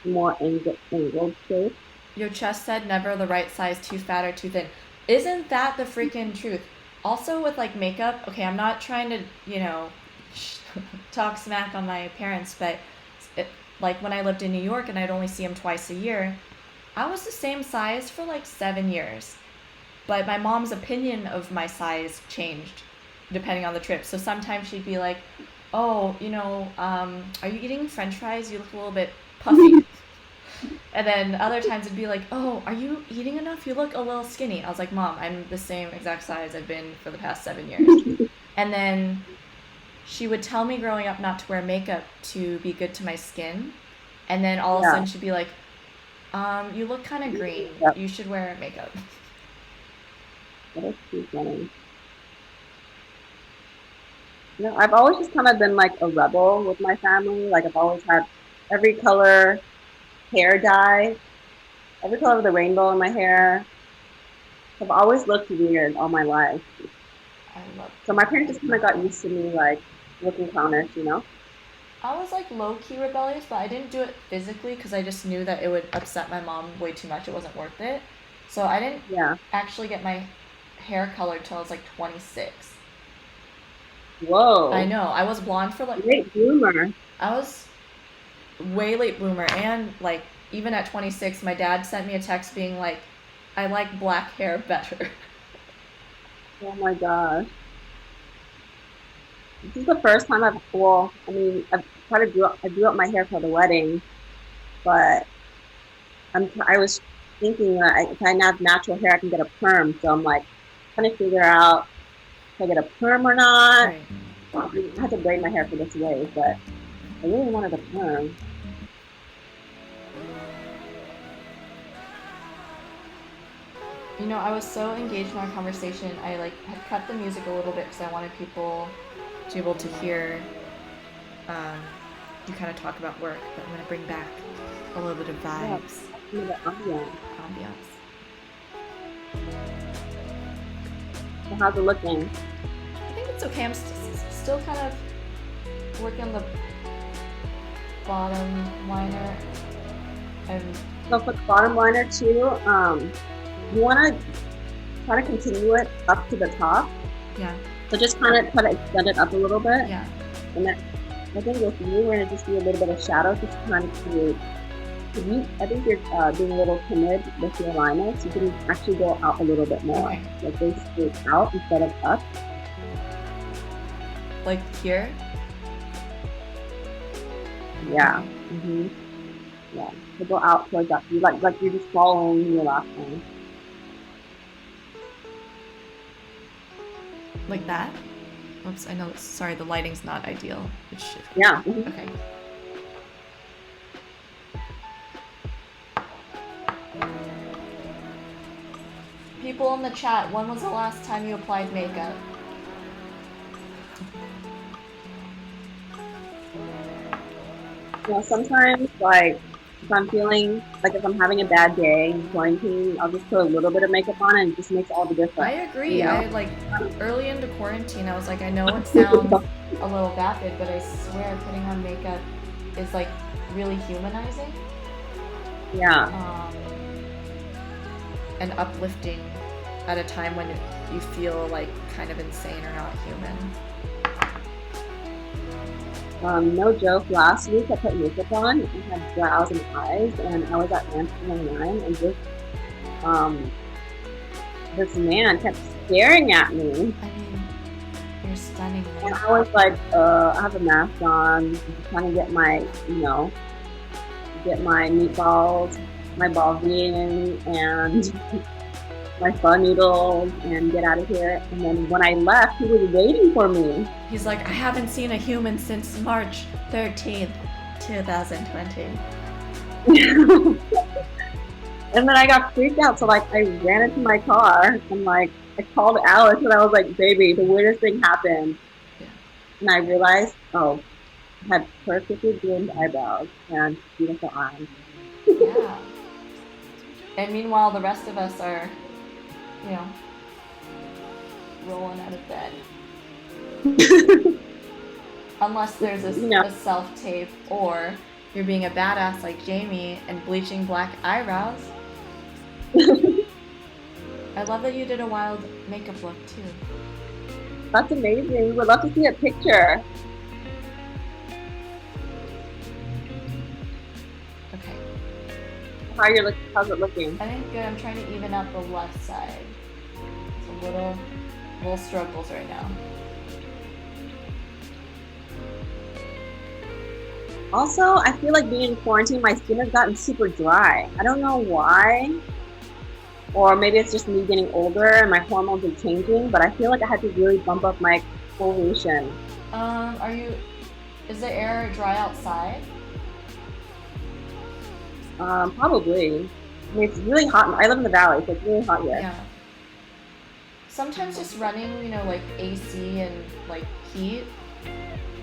More angled shape. Your chest said never the right size, too fat or too thin. Isn't that the freaking truth? Also, with like makeup, okay, I'm not trying to, talk smack on my parents, but it, like when I lived in New York and I'd only see them twice a year, I was the same size for like 7 years. But my mom's opinion of my size changed depending on the trip. So sometimes she'd be like, "Oh, are you eating French fries? You look a little bit puffy." And then other times it'd be like, "Oh, are you eating enough? You look a little skinny." I was like, "Mom, I'm the same exact size I've been for the past 7 years." And then she would tell me growing up not to wear makeup to be good to my skin. And then all of a Yeah. sudden she'd be like, "You look kind of green. Yep. You should wear makeup." That is too funny. I've always just kind of been like a rebel with my family. Like I've always had every color hair dye, every color of the rainbow in my hair. I've always looked weird all my life. I love So my parents just kind of got used to me like looking clownish, you know? I was like low key rebellious, but I didn't do it physically because I just knew that it would upset my mom way too much. It wasn't worth it. So I didn't Yeah. actually get my hair colored till I was like 26. I Whoa. know. I was blonde for like, Late bloomer. I was way late bloomer. And like, even at 26, my dad sent me a text being like, I like black hair better. Oh my gosh. This is the first time well, I mean, I grew up my hair for the wedding, but I was thinking that if I have natural hair, I can get a perm. So I'm like trying to figure out if I get a perm or not. Right. I had to braid my hair for this wave, but I really wanted a perm. You know, I was so engaged in our conversation, I like had cut the music a little bit because I wanted people to be able to hear um, you kind of talk about work, but I'm gonna bring back a little bit of Yeah, vibes, the ambiance. ambiance. So how's it looking? I think it's okay. I'm still kind of working on the bottom liner. And So for the bottom liner too, you want to try to continue it up to the top. yeah, So just kind of try to extend it up a little bit. yeah, And then I think with you, we're going to just do a little bit of shadow just to kind of create. I think you're being a little timid with your liner, so you can actually go out a little bit more. okay. Like go straight out instead of up. Like here. Yeah. Yeah. So go out towards that. You like you're just following your last one. Like that. Oops, I know. Sorry, the lighting's not ideal. It should. Yeah. Okay. People in the chat, when was the last time you applied makeup? You know, sometimes like if I'm feeling like if I'm having a bad day in quarantine, I'll just put a little bit of makeup on and it just makes all the difference. I agree. You know? I like early into quarantine, I was like, I know it sounds a little vapid, but I swear putting on makeup is like really humanizing. Yeah. And uplifting at a time when you feel like kind of insane or not human. No joke, last week I put makeup on and had brows and eyes, and I was at Amsterdam 9, and this man kept staring at me. I mean, you're stunning. And I was like, I have a mask on, I'm just trying to get my meatballs, my ball bean, and my pho noodles, and get out of here. And then when I left, he was waiting for me. He's like, I haven't seen a human since March 13th, 2020. And then I got freaked out, so like I ran into my car and like I called Alex and I was like, baby, the weirdest thing happened. Yeah. And I realized, I had perfectly groomed eyebrows and beautiful eyes. Yeah. And meanwhile, the rest of us are, you know, rolling out of bed. Unless there's a self-tape, or you're being a badass like Jamie and bleaching black eyebrows. I love that you did a wild makeup look too. That's amazing. We would love to see a picture. Okay. How's it looking? I think good. I'm trying to even out the left side. It's a little struggles right now. Also, I feel like being in quarantine, my skin has gotten super dry. I don't know why. Or maybe it's just me getting older and my hormones are changing, but I feel like I had to really bump up my exfoliation. Is the air dry outside? Probably. I mean, it's really hot. I live in the valley, so it's really hot here. Yeah. Sometimes just running, like AC and like heat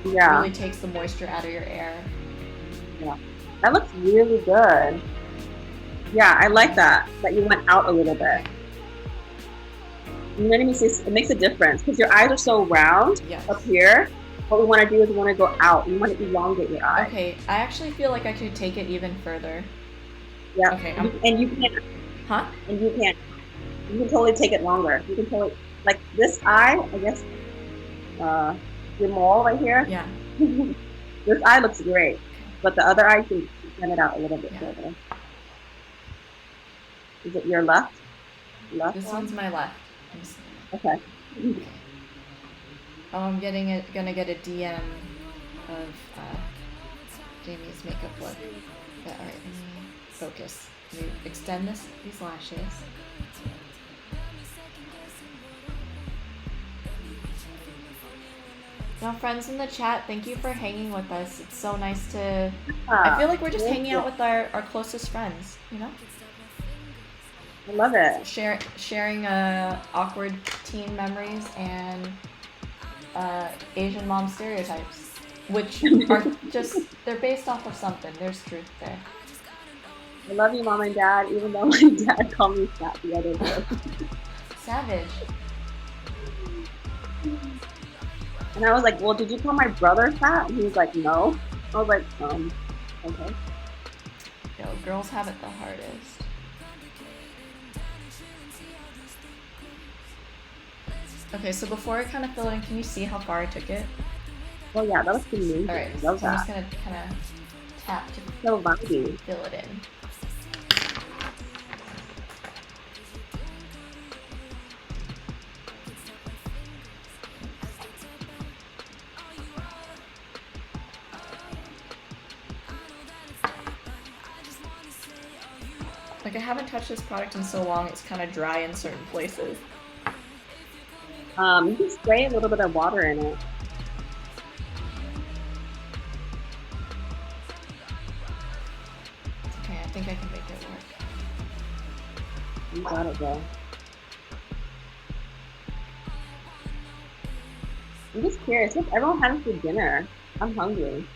really takes the moisture out of your air. Yeah. That looks really good. Yeah, I like that you went out a little bit. You know what I mean? It makes a difference because your eyes are so round Yes. up here. What we want to do is we want to go out. We want to elongate your eye. Okay, I actually feel like I could take it even further. Yeah. Okay, And you can. Huh? And you can. You can totally take it longer. You can totally, like this eye, I guess, your mole right here. Yeah. This eye looks great, but the other eye, you can extend it out a little bit further. Is it your left? This one's my left. Okay. Oh, I'm gonna get a DM of Jamie's makeup look. But, all right, let me focus. Let me extend these lashes. Now, friends in the chat, thank you for hanging with us. It's so nice to. I feel like we're just hanging out with our closest friends, you know? I love it. Sharing awkward teen memories and Asian mom stereotypes, which are just, they're based off of something. There's truth there. I love you, Mom and Dad, even though my dad called me fat the other day. Savage. And I was like, well, did you call my brother fat? And he was like, no. I was like, okay. Yo, girls have it the hardest. Okay, so before I kind of fill it in, can you see how far I took it? Oh yeah, that was amazing. Alright, so I'm just gonna kind of tap to so vibey. Fill it in. Like, I haven't touched this product in so long, it's kind of dry in certain places. You can spray a little bit of water in it. Okay, I think I can make it work. You got it, though. I'm just curious, what's everyone having for dinner? I'm hungry.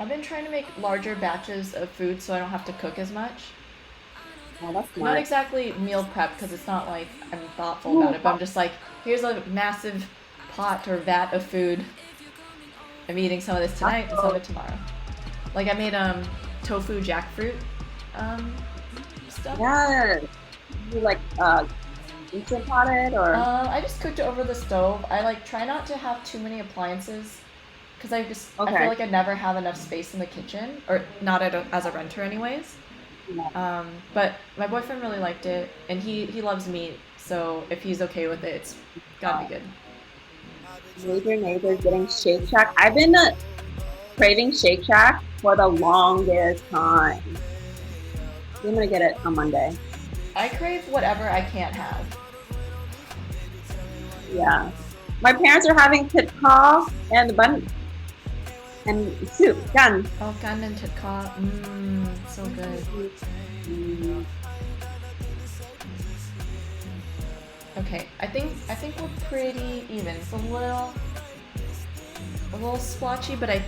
I've been trying to make larger batches of food so I don't have to cook as much. Oh, that's smart. Not exactly meal prep because it's not like I'm thoughtful about it, but I'm just like, here's a massive pot or vat of food. I'm eating some of this tonight and some of it tomorrow. Like I made tofu jackfruit stuff. Yes. You like instant potted or? I just cooked it over the stove. I like try not to have too many appliances because I feel like I never have enough space in the kitchen, or not as a renter anyways. Yeah. But my boyfriend really liked it, and he loves meat, so if he's okay with it, it's gotta be good. Neighbors getting Shake Shack. I've been craving Shake Shack for the longest time. I'm gonna get it on Monday. I crave whatever I can't have. Yeah. My parents are having tikka and bun and soup, gan. Oh, gan and tikka. So good. Okay, I think we're pretty even. It's a little splotchy, but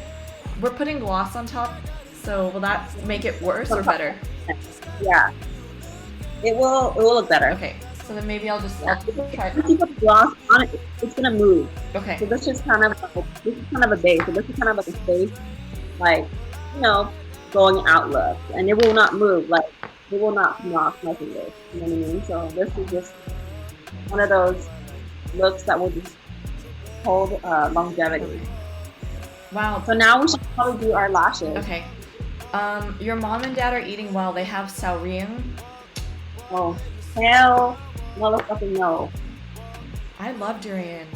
we're putting gloss on top. So will that make it worse or better? Yeah. It will look better. Okay. So then maybe I'll try it. If you put gloss on it, it's gonna move. Okay. So this is kind of a base. So this is kind of like a face, like, going out look, and it will not move. Like it will not come off like this. You know what I mean? So this is just one of those looks that will just hold longevity. Okay. Wow. So now we should probably do our lashes. Okay. Your mom and dad are eating well. They have saurian. Oh, hell. Motherfucking no. I love durian.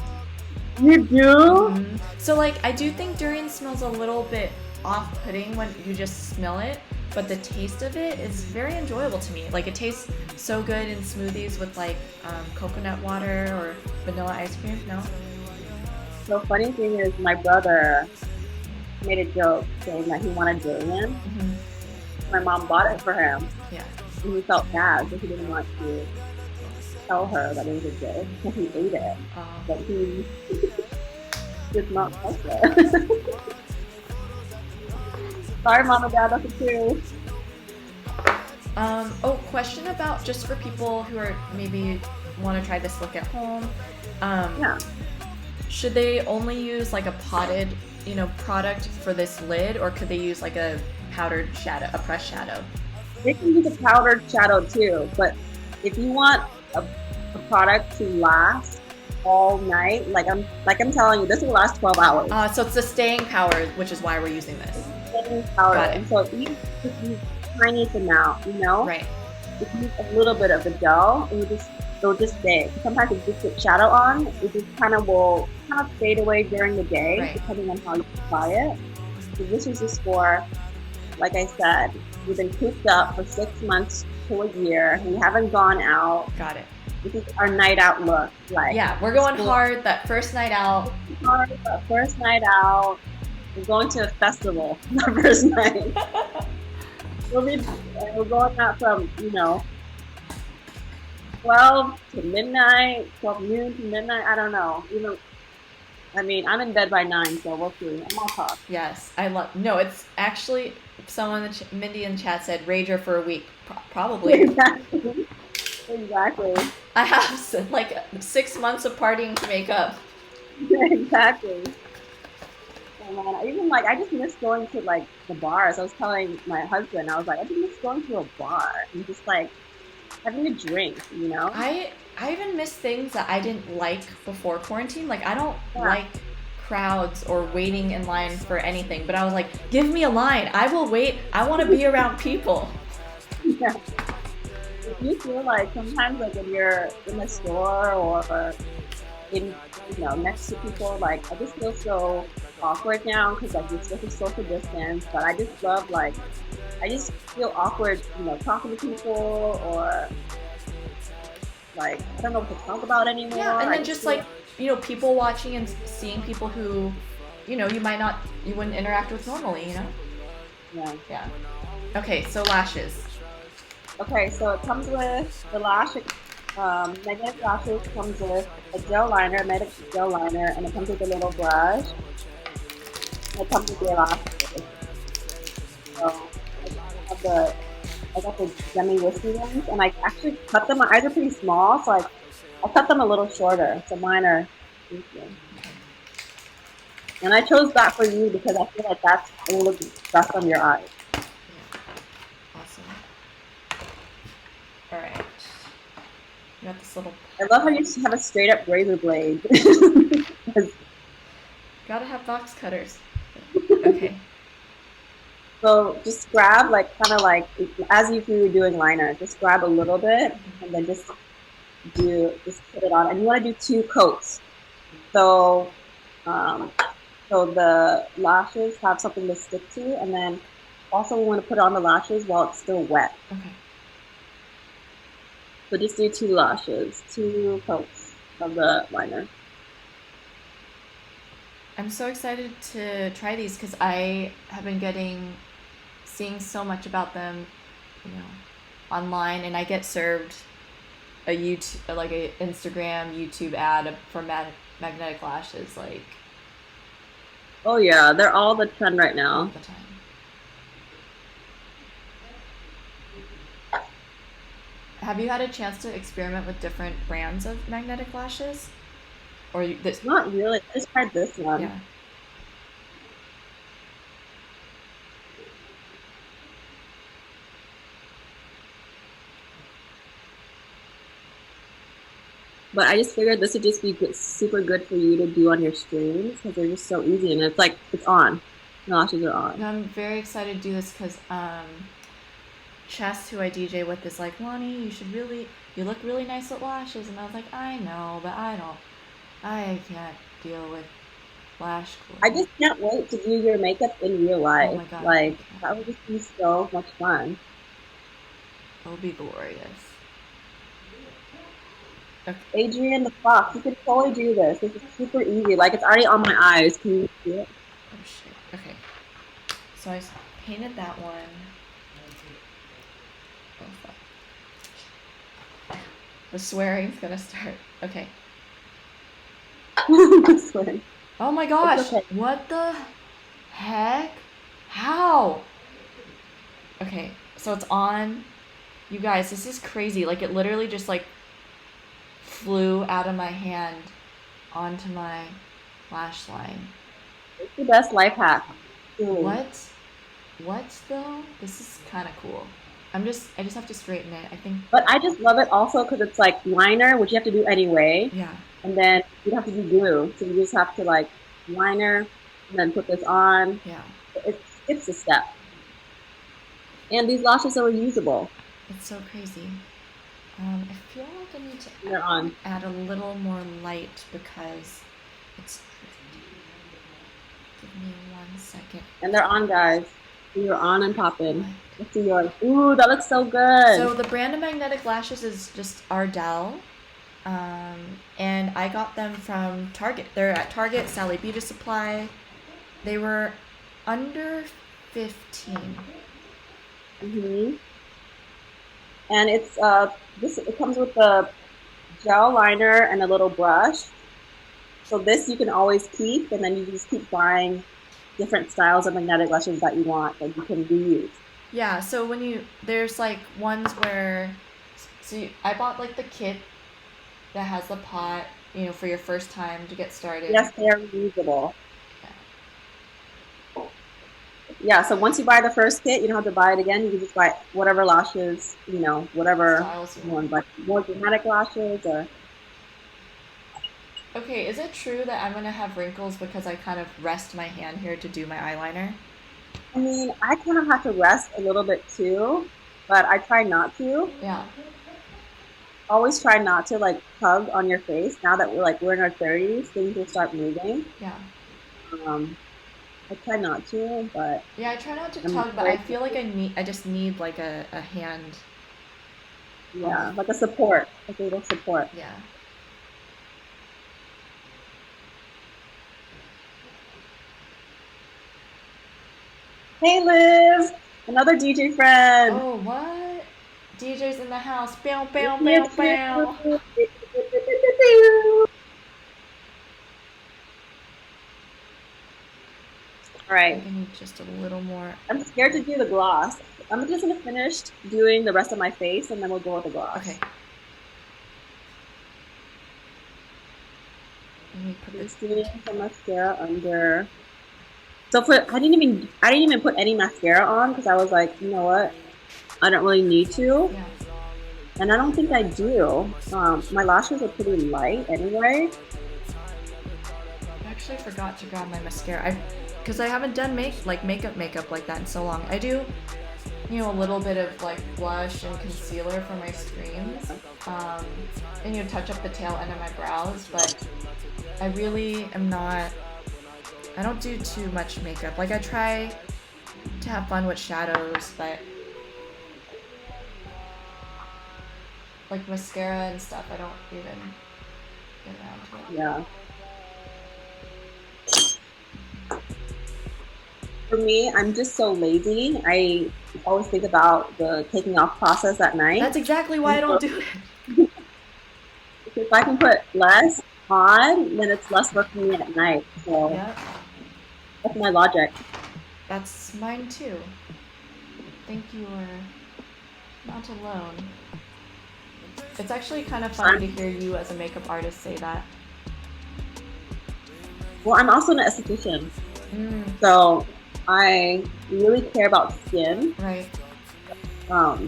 You do? Mm-hmm. So like, I do think durian smells a little bit off-putting when you just smell it, but the taste of it is very enjoyable to me. Like it tastes so good in smoothies with like coconut water or vanilla ice cream. No? The funny thing is, my brother made a joke saying that he wanted durian. Mm-hmm. My mom bought it for him. Yeah. And he felt bad, but he didn't want to tell her that it was a joke. So he ate it. But he did not like it. Sorry, Mom and Dad, that's the truth. Question about just for people who are maybe want to try this look at home. Yeah. Should they only use like a potted, product for this lid, or could they use like a powdered shadow, a pressed shadow? They can use a powdered shadow too, but if you want a product to last all night, like I'm telling you, this will last 12 hours. So it's the staying power, which is why we're using this. Setting powder. Got it. And so you just use the tiniest amount, Right. If you use a little bit of the gel, it'll just stay. Sometimes if you just put shadow on, it just will fade away during the day, Right. depending on how you apply it. So this is just for, like I said, we've been cooped up for 6 months to a year. We haven't gone out. Got it. This is our night out look. Yeah, we're going hard that first night out. First night out. We're going to a festival the first night. We're going out from 12 to midnight, 12 noon to midnight. I don't know. I'm in bed by 9, so we'll see. I'm all talk. Yes, I love. No, it's actually someone. Mindy in chat said rager for a week, probably. Exactly. I have like 6 months of partying to make up. Exactly. Man, I just miss going to the bars. I was telling my husband, I was like, I just miss going to a bar and just having a drink, I even miss things that I didn't like before quarantine. Like I don't like crowds or waiting in line for anything, but I was like, give me a line. I will wait. I want to be around people. Yeah. If you feel like sometimes when you're in a store or in next to people, I just feel so awkward now because you're supposed to social distance, but I just love I just feel awkward talking to people, or I don't know what to talk about anymore. Yeah, and then just people watching and seeing people who you wouldn't interact with normally, Yeah. Okay, so lashes. Okay, so it comes with the magnetic lashes comes with a gel liner, magnetic gel liner, and it comes with a little brush. And it comes with the elastic. So I got the demi wispy ones, and I actually cut them. My eyes are pretty small, so I cut them a little shorter. So mine are. And I chose that for you because I feel like it will look best on your eyes. Yeah. Awesome. All right. You got this little. I love how you have a straight up razor blade. Gotta have box cutters. Okay. So just grab as if you were doing liner, just grab a little bit and then just put it on. And you want to do 2 coats. So the lashes have something to stick to, and then also we want to put on the lashes while it's still wet. Okay. So just do 2 coats of the liner. I'm so excited to try these because I have been seeing so much about them, online, and I get served a YouTube, a Instagram, YouTube ad for magnetic lashes, Oh yeah, they're all the trend right now. all the time. Have you had a chance to experiment with different brands of magnetic lashes? Or this? Not really. I just tried this one. Yeah. But I just figured this would just be super good for you to do on your streams because they're just so easy, and it's on. The lashes are on. And I'm very excited to do this because Chess, who I DJ with, is like, Lani, you look really nice with lashes, and I was like, I know, but I can't deal with lash glue. I just can't wait to do your makeup in real life. Oh my God. That would just be so much fun. It'll be glorious. Okay. Adrian the Fox, you can totally do this. This is super easy. It's already on my eyes. Can you see it? Oh shit. Okay. So I painted that one. Oh fuck. The swearing's gonna start. Okay. Oh my gosh. Okay. What the heck? How? Okay, so it's on. You guys, this is crazy. Like it literally just like flew out of my hand onto my lash line. It's the best life hack. Truly. What? What though? This is kind of cool. I just have to straighten it. I think, But I just love it also because it's like liner, which you have to do anyway, yeah. and then you have to do glue, so you just have to like liner and then put this on. Yeah. It's a step. And these lashes are reusable. It's so crazy. I feel like I need to They're on. add a little more light because it's drifting. Give me 1 second. And they're on, guys. You're on and popping. Let's see yours. Ooh, that looks so good. So the brand of magnetic lashes is just Ardell. And I got them from Target. They're at Target, Sally Beauty Supply. They were under 15. Mm-hmm. And it's it comes with a gel liner and a little brush. So this you can always keep, and then you just keep buying different styles of magnetic lashes that you want that you can reuse. Yeah, so there's like ones where, I bought like the kit that has the pot, for your first time to get started. Yes, they are reusable. Yeah, so once you buy the first kit, you don't have to buy it again. You can just buy whatever lashes, whatever Styles you want, like more dramatic lashes or. Okay, is it true that I'm gonna have wrinkles because I kind of rest my hand here to do my eyeliner? I mean, I kind of have to rest a little bit too, but I try not to. Yeah. Always try not to like tug on your face. Now that we're in our 30s, things will start moving. Yeah. I try not to, but Yeah, I try not to tug, but I feel like I just need like a hand. Yeah, like a support, like a little support. Yeah. Hey Liz, another DJ friend. Oh, what? DJ's in the house. Bow, bow, bow, bow. All right. I need just a little more. I'm scared to do the gloss. I'm just gonna finish doing the rest of my face, and then we'll go with the gloss. Okay. Let me put Just doing some mascara under. So I didn't even put any mascara on because I was like, you know what, I don't really need to. Yeah. And I don't think I do. My lashes are pretty light anyway. I actually forgot to grab my mascara. Because I haven't done makeup like that in so long. I do, a little bit of like blush and concealer for my screens, and touch up the tail end of my brows. But I really am not. I don't do too much makeup. Like I try to have fun with shadows, but like mascara and stuff, I don't even get around to it. Yeah. For me, I'm just so lazy. I always think about the taking off process at night. That's exactly why I don't do it. If I can put less on, then it's less work for me at night. So Yep. That's my logic. That's mine too. I think you are not alone. It's actually kind of funny to hear you as a makeup artist say that. Well, I'm also an esthetician. So I really care about skin. Right. I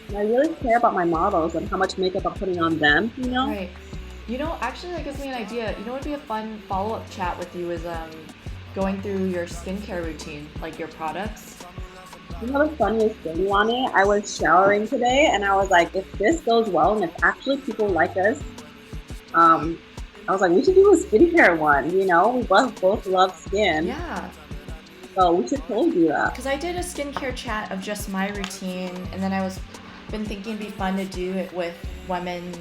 really care about my models and how much makeup I'm putting on them, Right. Actually that gives me an idea. What would be a fun follow-up chat with you is going through your skincare routine, like your products. You know the funniest thing, Lani? I was showering today and I was like, if this goes well and if actually people like us, I was like, we should do a skincare one, We both love skin. Yeah. So we should totally do that. Because I did a skincare chat of just my routine, and then been thinking it'd be fun to do it with women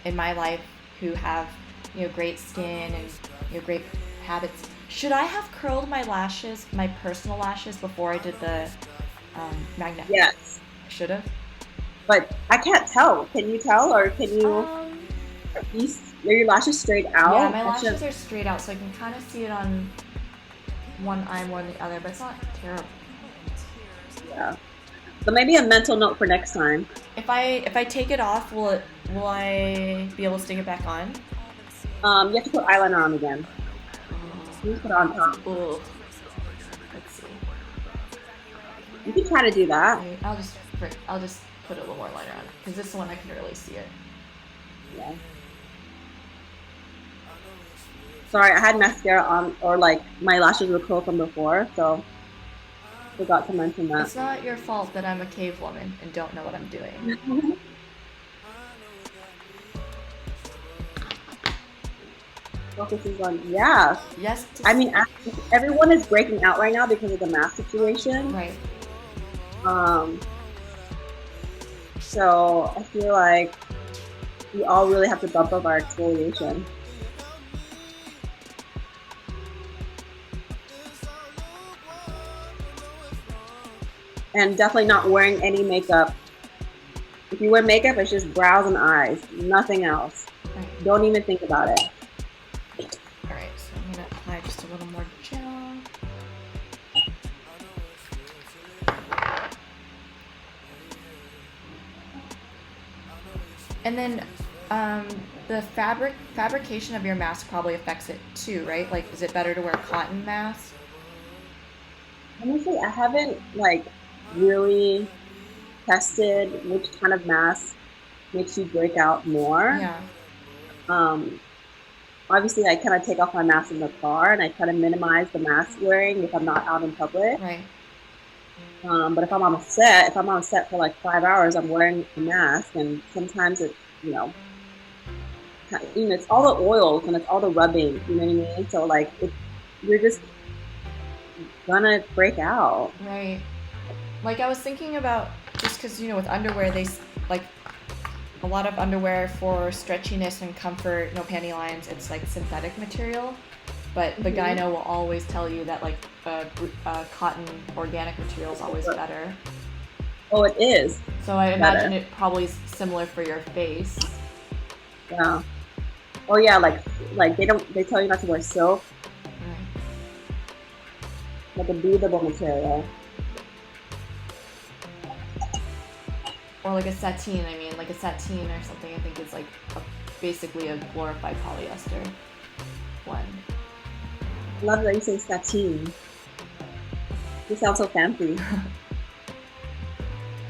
in my life who have, great skin and, great habits. Should I have curled my lashes, my personal lashes, before I did the magnet? Yes. I should have. But I can't tell. Can you tell, or can you? Are your lashes straight out? Yeah, my lashes are straight out, so I can kind of see it on one eye more than the other, but it's not terrible. Yeah. So maybe a mental note for next time. If I take it off, will I be able to stick it back on? You have to put eyeliner on again. You just put it on top. Ooh. Let's see. You can try to do that. Wait, I'll just put a little more liner on it because this one I can really see it. Yeah. Sorry, I had mascara on, or like my lashes were curled from before, so forgot to mention that. It's not your fault that I'm a cave woman and don't know what I'm doing. Focuses on, yeah. Yes. I mean, everyone is breaking out right now because of the mask situation. Right. So I feel like we all really have to bump up our exfoliation. And definitely not wearing any makeup. If you wear makeup, it's just brows and eyes, nothing else. Right. Don't even think about it. Alright, so I'm gonna apply just a little more gel. And then the fabrication of your mask probably affects it too, right? Like, is it better to wear a cotton mask? Honestly, I haven't like really tested which kind of mask makes you break out more. Yeah. Obviously, I kind of take off my mask in the car and I try to minimize the mask wearing if I'm not out in public. Right. But if I'm on a set for like 5 hours, I'm wearing a mask, and sometimes it's, it's all the oils and it's all the rubbing, you know what I mean? So like, you're just gonna break out. Right. Like I was thinking about, just because, with underwear, like, a lot of underwear for stretchiness and comfort, no panty lines, it's like synthetic material. But the gyno will always tell you that like cotton organic material is always better. Oh, it is. So I imagine it probably is similar for your face. Yeah. Oh yeah, like they tell you not to wear silk. Right. Like a breathable material. Or like a sateen, like a sateen or something, I think is like basically a glorified polyester one. I love that you say sateen. You sound so fancy.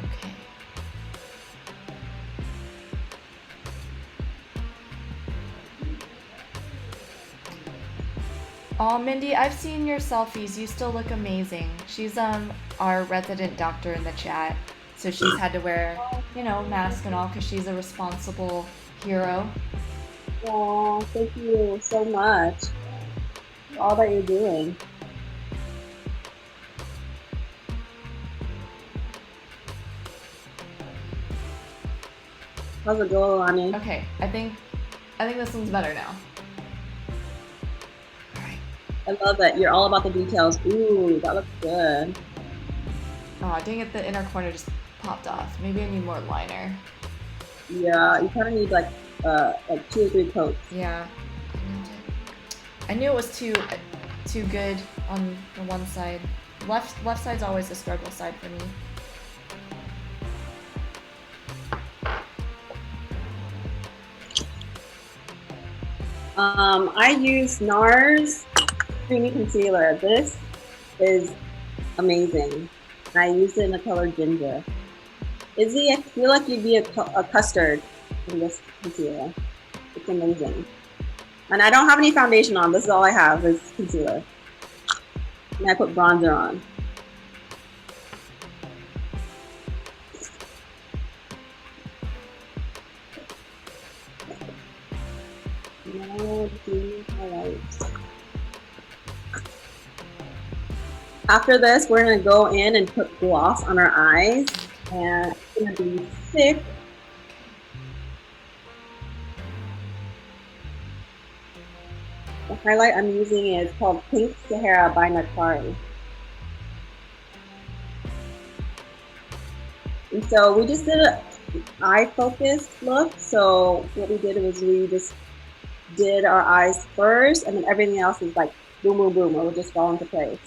Okay. Oh, Mindy, I've seen your selfies. You still look amazing. She's our resident doctor in the chat. So she's had to wear, mask and all because she's a responsible hero. Oh, thank you so much for all that you're doing. How's it go, Lani? Okay, I think this one's better now. All right. I love it. You're all about the details. Ooh, that looks good. Oh, dang it, the inner corner just popped off. Maybe I need more liner. Yeah, you kind of need like 2 or 3 coats. Yeah. I knew it was too good on the one side. Left side's always the struggle side for me. I use NARS Creamy Concealer. This is amazing. I used it in the color Ginger. Izzy, I feel like you'd be a custard in this concealer. It's amazing. And I don't have any foundation on. This is all I have is concealer. And I put bronzer on. Now do highlights. After this, we're gonna go in and put gloss on our eyes, and it's gonna be thick. The highlight I'm using is called Pink Sahara by Nakari. And so we just did an eye focused look. So what we did was we just did our eyes first, and then everything else is like boom, boom, boom. It will just fall into place.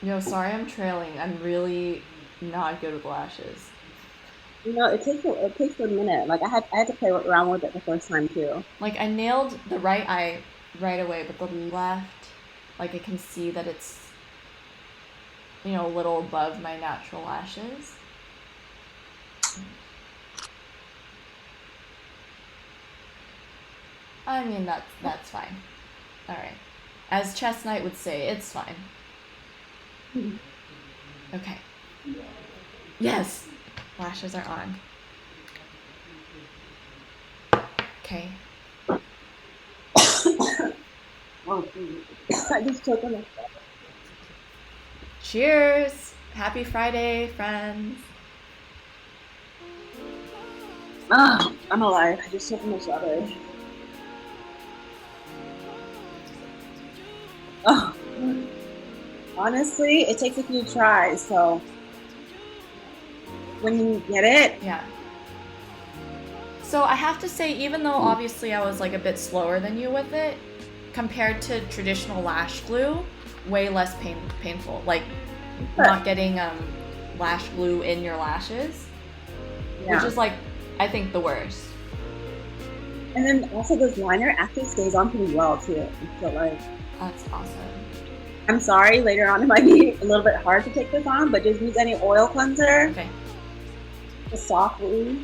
Yo, sorry I'm trailing. I'm really not good with lashes. It takes a minute. Like I had to play around with it the first time too. Like, I nailed the right eye right away, but the left, like, I can see that it's, a little above my natural lashes. I mean, that's fine. All right. As Chestnut would say, it's fine. Okay. Yes! Lashes are on. Okay. Oh, I just choked on myself. Cheers! Happy Friday, friends. I'm alive. I just choked on my strawberry. Oh, honestly, it takes a few tries. So when you get it, Yeah. So I have to say, even though obviously I was like a bit slower than you with it, compared to traditional lash glue, way less painful. Like not getting lash glue in your lashes, which is like, I think, the worst. And then also this liner actually stays on pretty well too. So like, that's awesome. I'm sorry, later on it might be a little bit hard to take this on, but just use any oil cleanser. Okay. Just softly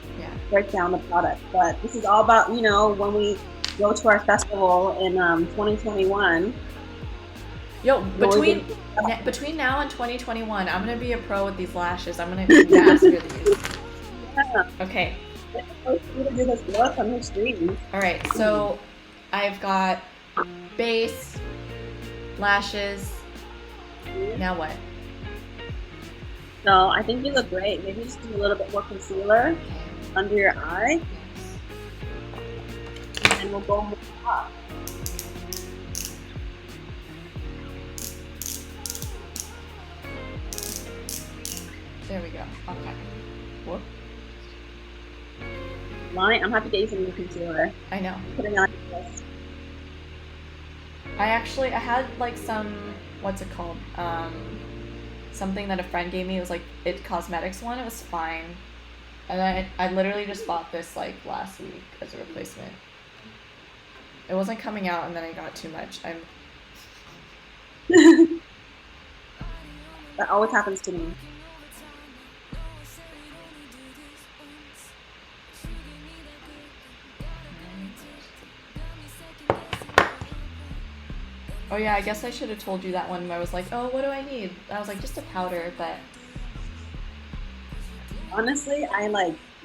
break down the product. But this is all about, when we go to our festival in 2021. Yo, between now and 2021, I'm gonna be a pro with these lashes. I'm gonna master these. Yeah. Okay. Do this look on your screen. All right, so I've got base, lashes. Now what? So I think you look great. Maybe just do a little bit more concealer under your eye, and we'll go more up. There we go. Okay. Whoop. Lani, I'm happy to get you some new concealer. I know. Putting on your face. I had like some, what's it called? Something that a friend gave me. It was like It Cosmetics one. It was fine. And I literally just bought this like last week as a replacement. It wasn't coming out, and then I got too much. That always happens to me. Oh yeah, I guess I should have told you that one. I was like, oh, what do I need? I was like, just a powder, but honestly, I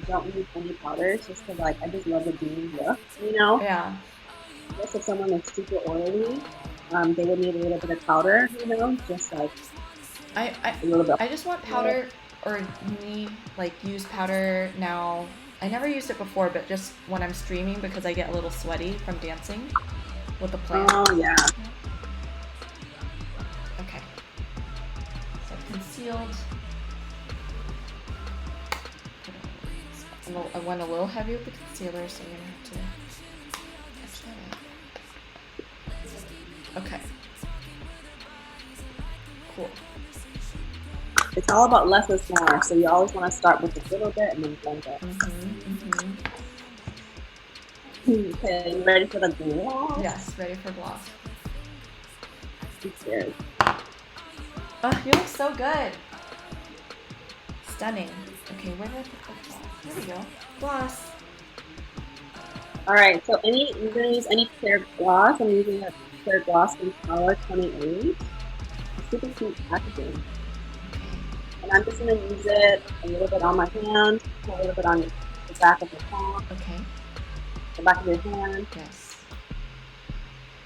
don't use any powders just because I just love the green look, Yeah. I guess if someone is super oily, they would need a little bit of powder, just like a little bit. I just want powder, or use powder now. I never used it before, but just when I'm streaming, because I get a little sweaty from dancing with the plant. Oh yeah. Okay. So concealed. I went a little heavy with the concealer, so I'm gonna have to catch that up. Okay. Cool. It's all about less is more, so you always want to start with a little bit and then blend it. Okay, you ready for the gloss? Yes, ready for gloss. I'm scared. Oh, you look so good. Stunning. Okay, where did I put the gloss? There we go. Gloss. Alright, so you're going to use any clear gloss. I'm using a clear gloss from Power 28. Super cute packaging. And I'm just going to use it a little bit on my hand, a little bit on the back of the palm. Okay. The back of your hand. Yes.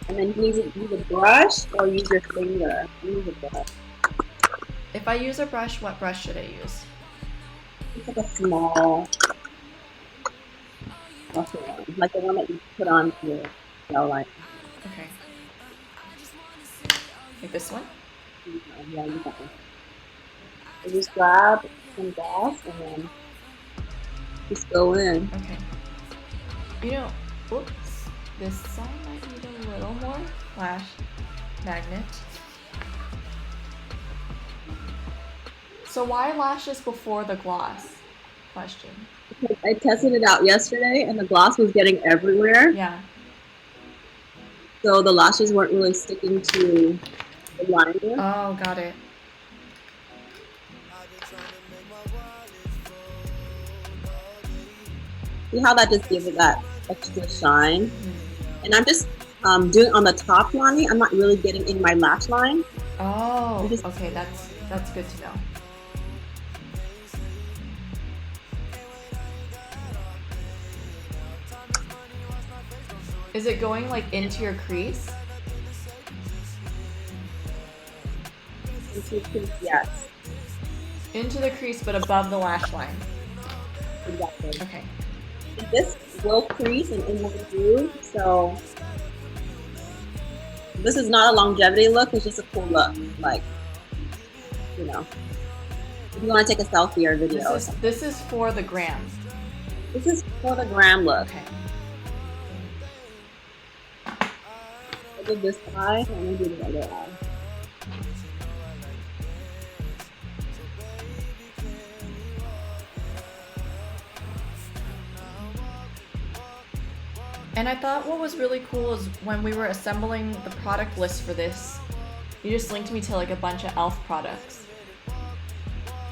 And then use a brush or use your finger. Use a brush. If I use a brush, what brush should I use? It's like a small one, like the one that you put on your gel line. Okay. Like this one? Yeah, you got one. So just grab some gloss and then just go in. Okay. Oops. This side might need a little more flash magnet. So why lashes before the gloss? Question. I tested it out yesterday, and the gloss was getting everywhere. Yeah. So the lashes weren't really sticking to the liner. Oh, got it. See how that just gives it that extra shine? And I'm just doing on the top Lani. I'm not really getting in my lash line. Oh, okay, that's good to know. Is it going like into your crease? Yes. Into the crease, but above the lash line. Exactly. Okay. This will crease and in my groove, so this is not a longevity look. It's just a cool look, like, you know, if you want to take a selfie or video. This is for the gram. This is for the gram look. Okay. I did this eye. I'm gonna do the other eye. And I thought what was really cool is when we were assembling the product list for this, you just linked me to like a bunch of e.l.f. products.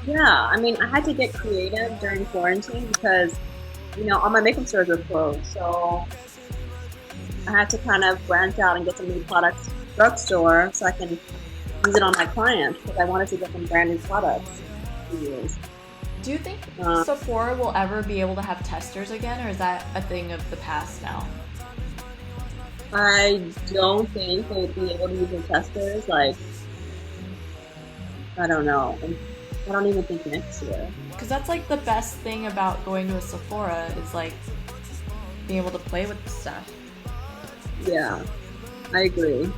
Yeah, I mean, I had to get creative during quarantine because, you know, all my makeup stores were closed. So I had to kind of branch out and get some new products drugstore so I can use it on my clients because I wanted to get some brand new products to use. Do you think Sephora will ever be able to have testers again, or is that a thing of the past now? I don't think they'll be able to use their testers. Like, I don't know. I don't even think next year. Because that's like the best thing about going to a Sephora is like being able to play with the stuff. Yeah, I agree.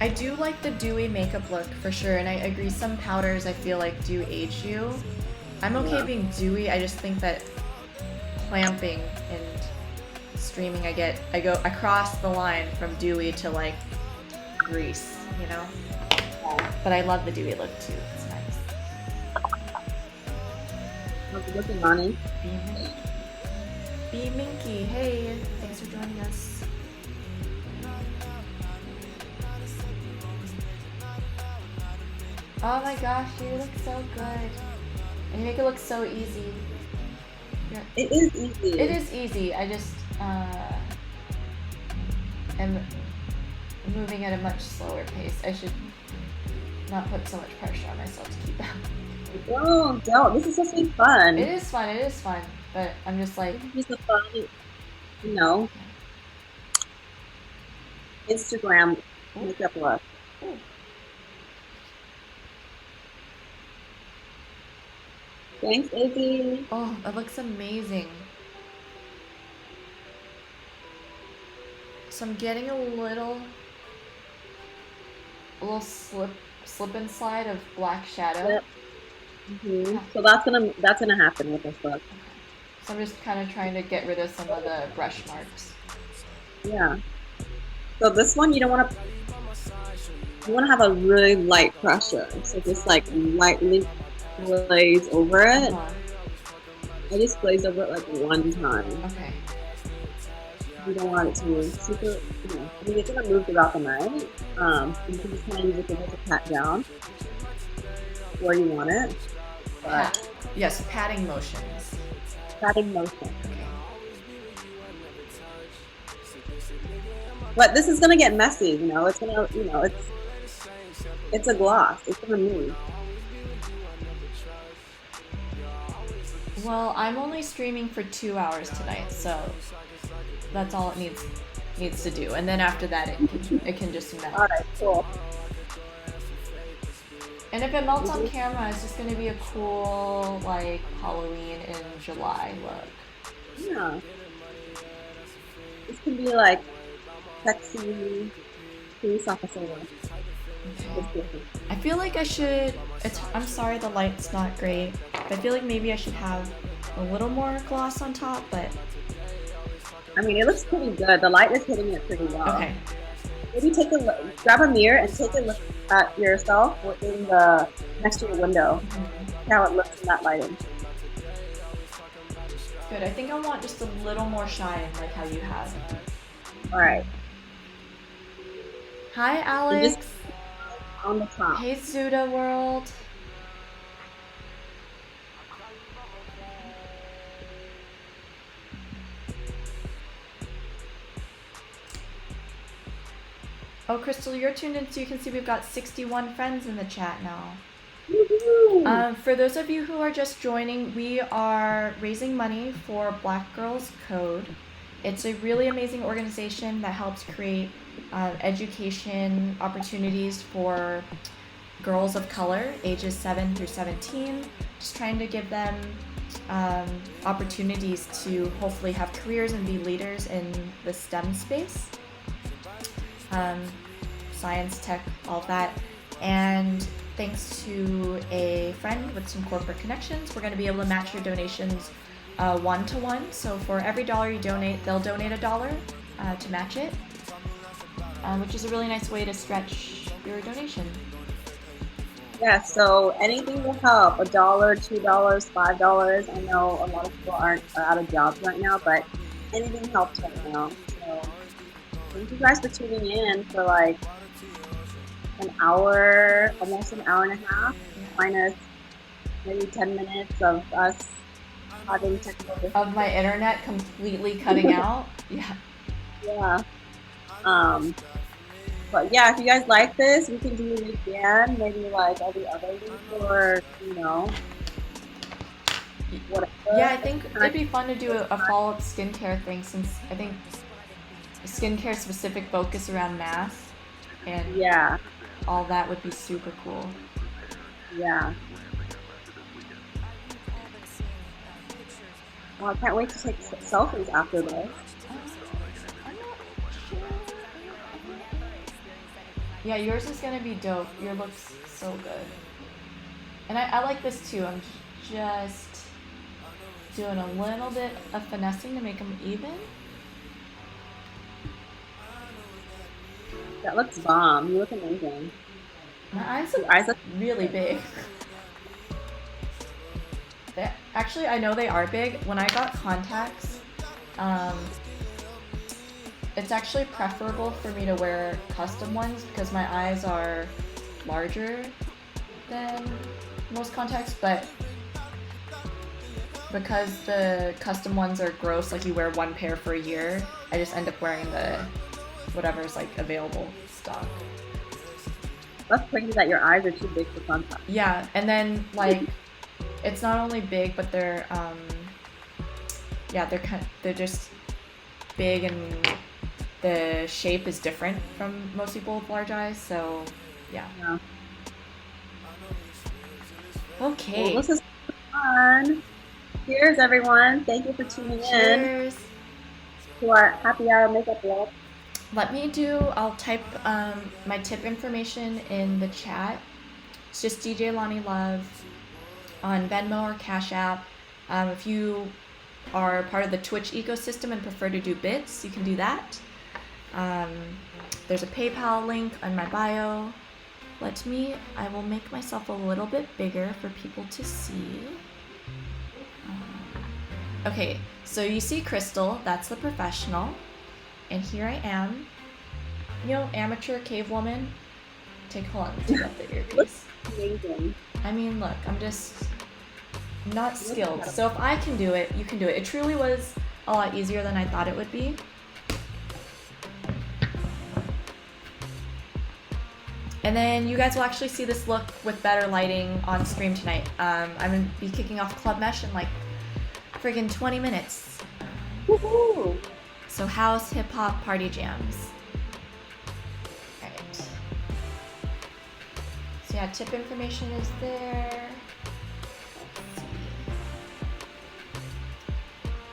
I do like the dewy makeup look for sure, and I agree some powders I feel like do age you. I'm okay being dewy, I just think that clamping and streaming I cross the line from dewy to like grease, you know? But I love the dewy look too, it's nice. How's it looking, Lani? Be Minky, hey, thanks for joining us. Oh my gosh, you look so good. And you make it look so easy. It is easy. It is easy. I just am moving at a much slower pace. I should not put so much pressure on myself to keep up. Oh, don't. This is supposed to be fun. It is fun. But I'm just like... It's just a fun, you know, Instagram makeup look. Ooh. Thanks, Izzy. Oh, that looks amazing. So I'm getting a little slip and slide of black shadow. Yep. Mm-hmm. So that's gonna happen with this look. Okay. So I'm just kind of trying to get rid of some of the brush marks. Yeah. So this one you want to have a really light pressure. So just like lightly glaze over it. I just glazed over it like one time. Okay. You don't want it to move super, you know, I mean, it's gonna move throughout the night. You can just kind of use it to pat down where you want it. But yes, patting motions. Patting motion. Okay. But this is gonna get messy, you know. It's gonna, you know, it's a gloss. It's gonna move. Well, I'm only streaming for 2 hours tonight, so that's all it needs to do. And then after that, it can just melt. All right, cool. And if it melts on camera, it's just gonna be a cool like Halloween in July look. Yeah. This can be like sexy police officer look. Okay. I feel like I should. I'm sorry, the light's not great. But I feel like maybe I should have a little more gloss on top, but I mean, it looks pretty good. The light is hitting it pretty well. Okay. Maybe take a look, grab a mirror and take a look at yourself within the next to your window. See how it looks in that lighting. Good. I think I want just a little more shine, like how you have. All right. Hi, And Alex. just on the top. Hey, Zuda World. Oh, Crystal, you're tuned in so you can see we've got 61 friends in the chat now. Woohoo! For those of you who are just joining, we are raising money for Black Girls Code. It's a really amazing organization that helps create education opportunities for girls of color, ages 7 through 17, just trying to give them opportunities to hopefully have careers and be leaders in the STEM space. Science, tech, all of that. And thanks to a friend with some corporate connections, we're going to be able to match your donations 1-to-1. So for every dollar you donate, they'll donate $1 to match it, which is a really nice way to stretch your donation. Yeah, so anything will help. $1, $2, $5. I know a lot of people are out of jobs right now, but anything helps right now. So thank you guys for tuning in for like an hour, almost an hour and a half, minus maybe 10 minutes of us having technical difficulties. Of my internet completely cutting out. Yeah. Yeah. But yeah, if you guys like this, we can do it again, maybe like every other week or, you know, whatever. Yeah, I think it'd be fun to do a follow-up skincare thing, since I think skincare specific focus around mass and Yeah, all that would be super cool. yeah. Well, I can't wait to take selfies after this. I'm not sure. Yeah, yours is gonna be dope. Your looks so good. And I like this too. I'm just doing a little bit of finessing to make them even. That looks bomb. You look amazing. My eyes Your eyes look really big. Actually, I know they are big. When I got contacts, it's actually preferable for me to wear custom ones because my eyes are larger than most contacts, but because the custom ones are gross, like you wear one pair for a year, I just end up wearing the whatever's like available stock. That's crazy that your eyes are too big for contacts. Yeah, and then like it's not only big, but they're they're just big, and the shape is different from most people with large eyes. So yeah. Okay. Well, this is fun. Cheers, everyone. Thank you for tuning in Cheers. to our happy hour makeup look. I'll type my tip information in the chat. It's just DJ Lani Love on Venmo or Cash App. If you are part of the Twitch ecosystem and prefer to do bits, you can do that. There's a PayPal link on my bio. I will make myself a little bit bigger for people to see. Okay, so you see Crystal, that's the professional. And here I am, amateur cave woman. Hold on, take off the earpiece. Amazing. I mean, look, I'm not skilled. So if I can do it, you can do it. It truly was a lot easier than I thought it would be. And then you guys will actually see this look with better lighting on stream tonight. I'm gonna be kicking off Club Mesh in like friggin' 20 minutes. Woohoo! So house, hip hop, party jams. Alright. So yeah, tip information is there. Let's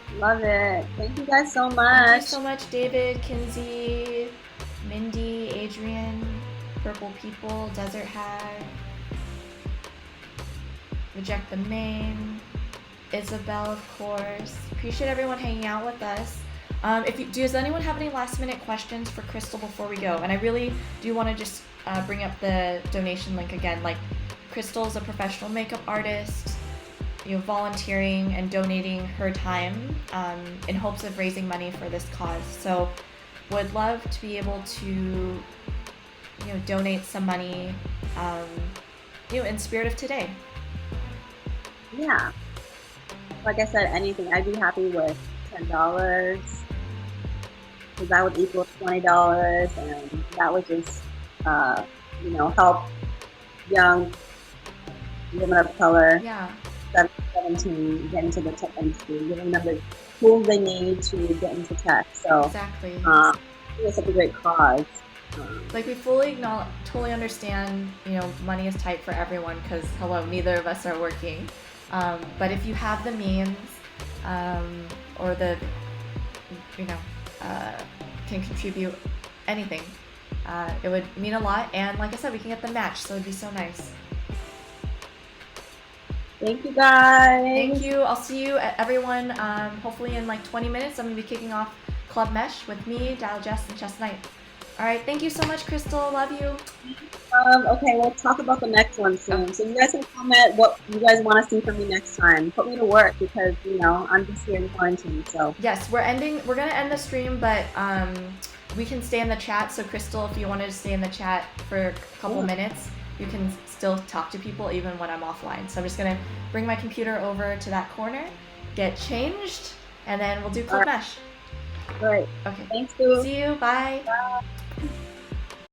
see. Love it. Thank you guys so much. Thank you so much, David, Kinsey, Mindy, Adrian, Purple People, Desert Hag, Reject the Main, Isabel, of course. Appreciate everyone hanging out with us. Does anyone have any last minute questions for Crystal before we go? And I really do want to just bring up the donation link again. Like, Crystal's a professional makeup artist, volunteering and donating her time in hopes of raising money for this cause. So, would love to be able to, donate some money, in spirit of today. Yeah. Like I said, anything. I'd be happy with $10, because that would equal $20, and that would just, help young women of color, Yeah. 17, get into the tech industry, giving them the tools they need to get into tech. So, Exactly. I think it's such a great cause. Like, we totally understand, money is tight for everyone because, hello, neither of us are working. But if you have the means, or the, can contribute anything, it would mean a lot. And like I said, we can get the match, so it'd be so nice. Thank you, guys. Thank you. I'll see you, everyone, hopefully in like 20 minutes. I'm going to be kicking off Club Mesh with me, Dial Jess, and Chess Knight. All right. Thank you so much, Crystal. Love you. Okay, we'll talk about the next one soon. So you guys can comment what you guys want to see from me next time. Put me to work because, I'm just here in quarantine. So yes, we're going to end the stream, but we can stay in the chat. So Crystal, if you wanted to stay in the chat for a couple minutes, you can still talk to people even when I'm offline. So I'm just going to bring my computer over to that corner, get changed, and then we'll do Club Mesh. Great. Okay. Thanks, Sue. See you. Bye. Bye.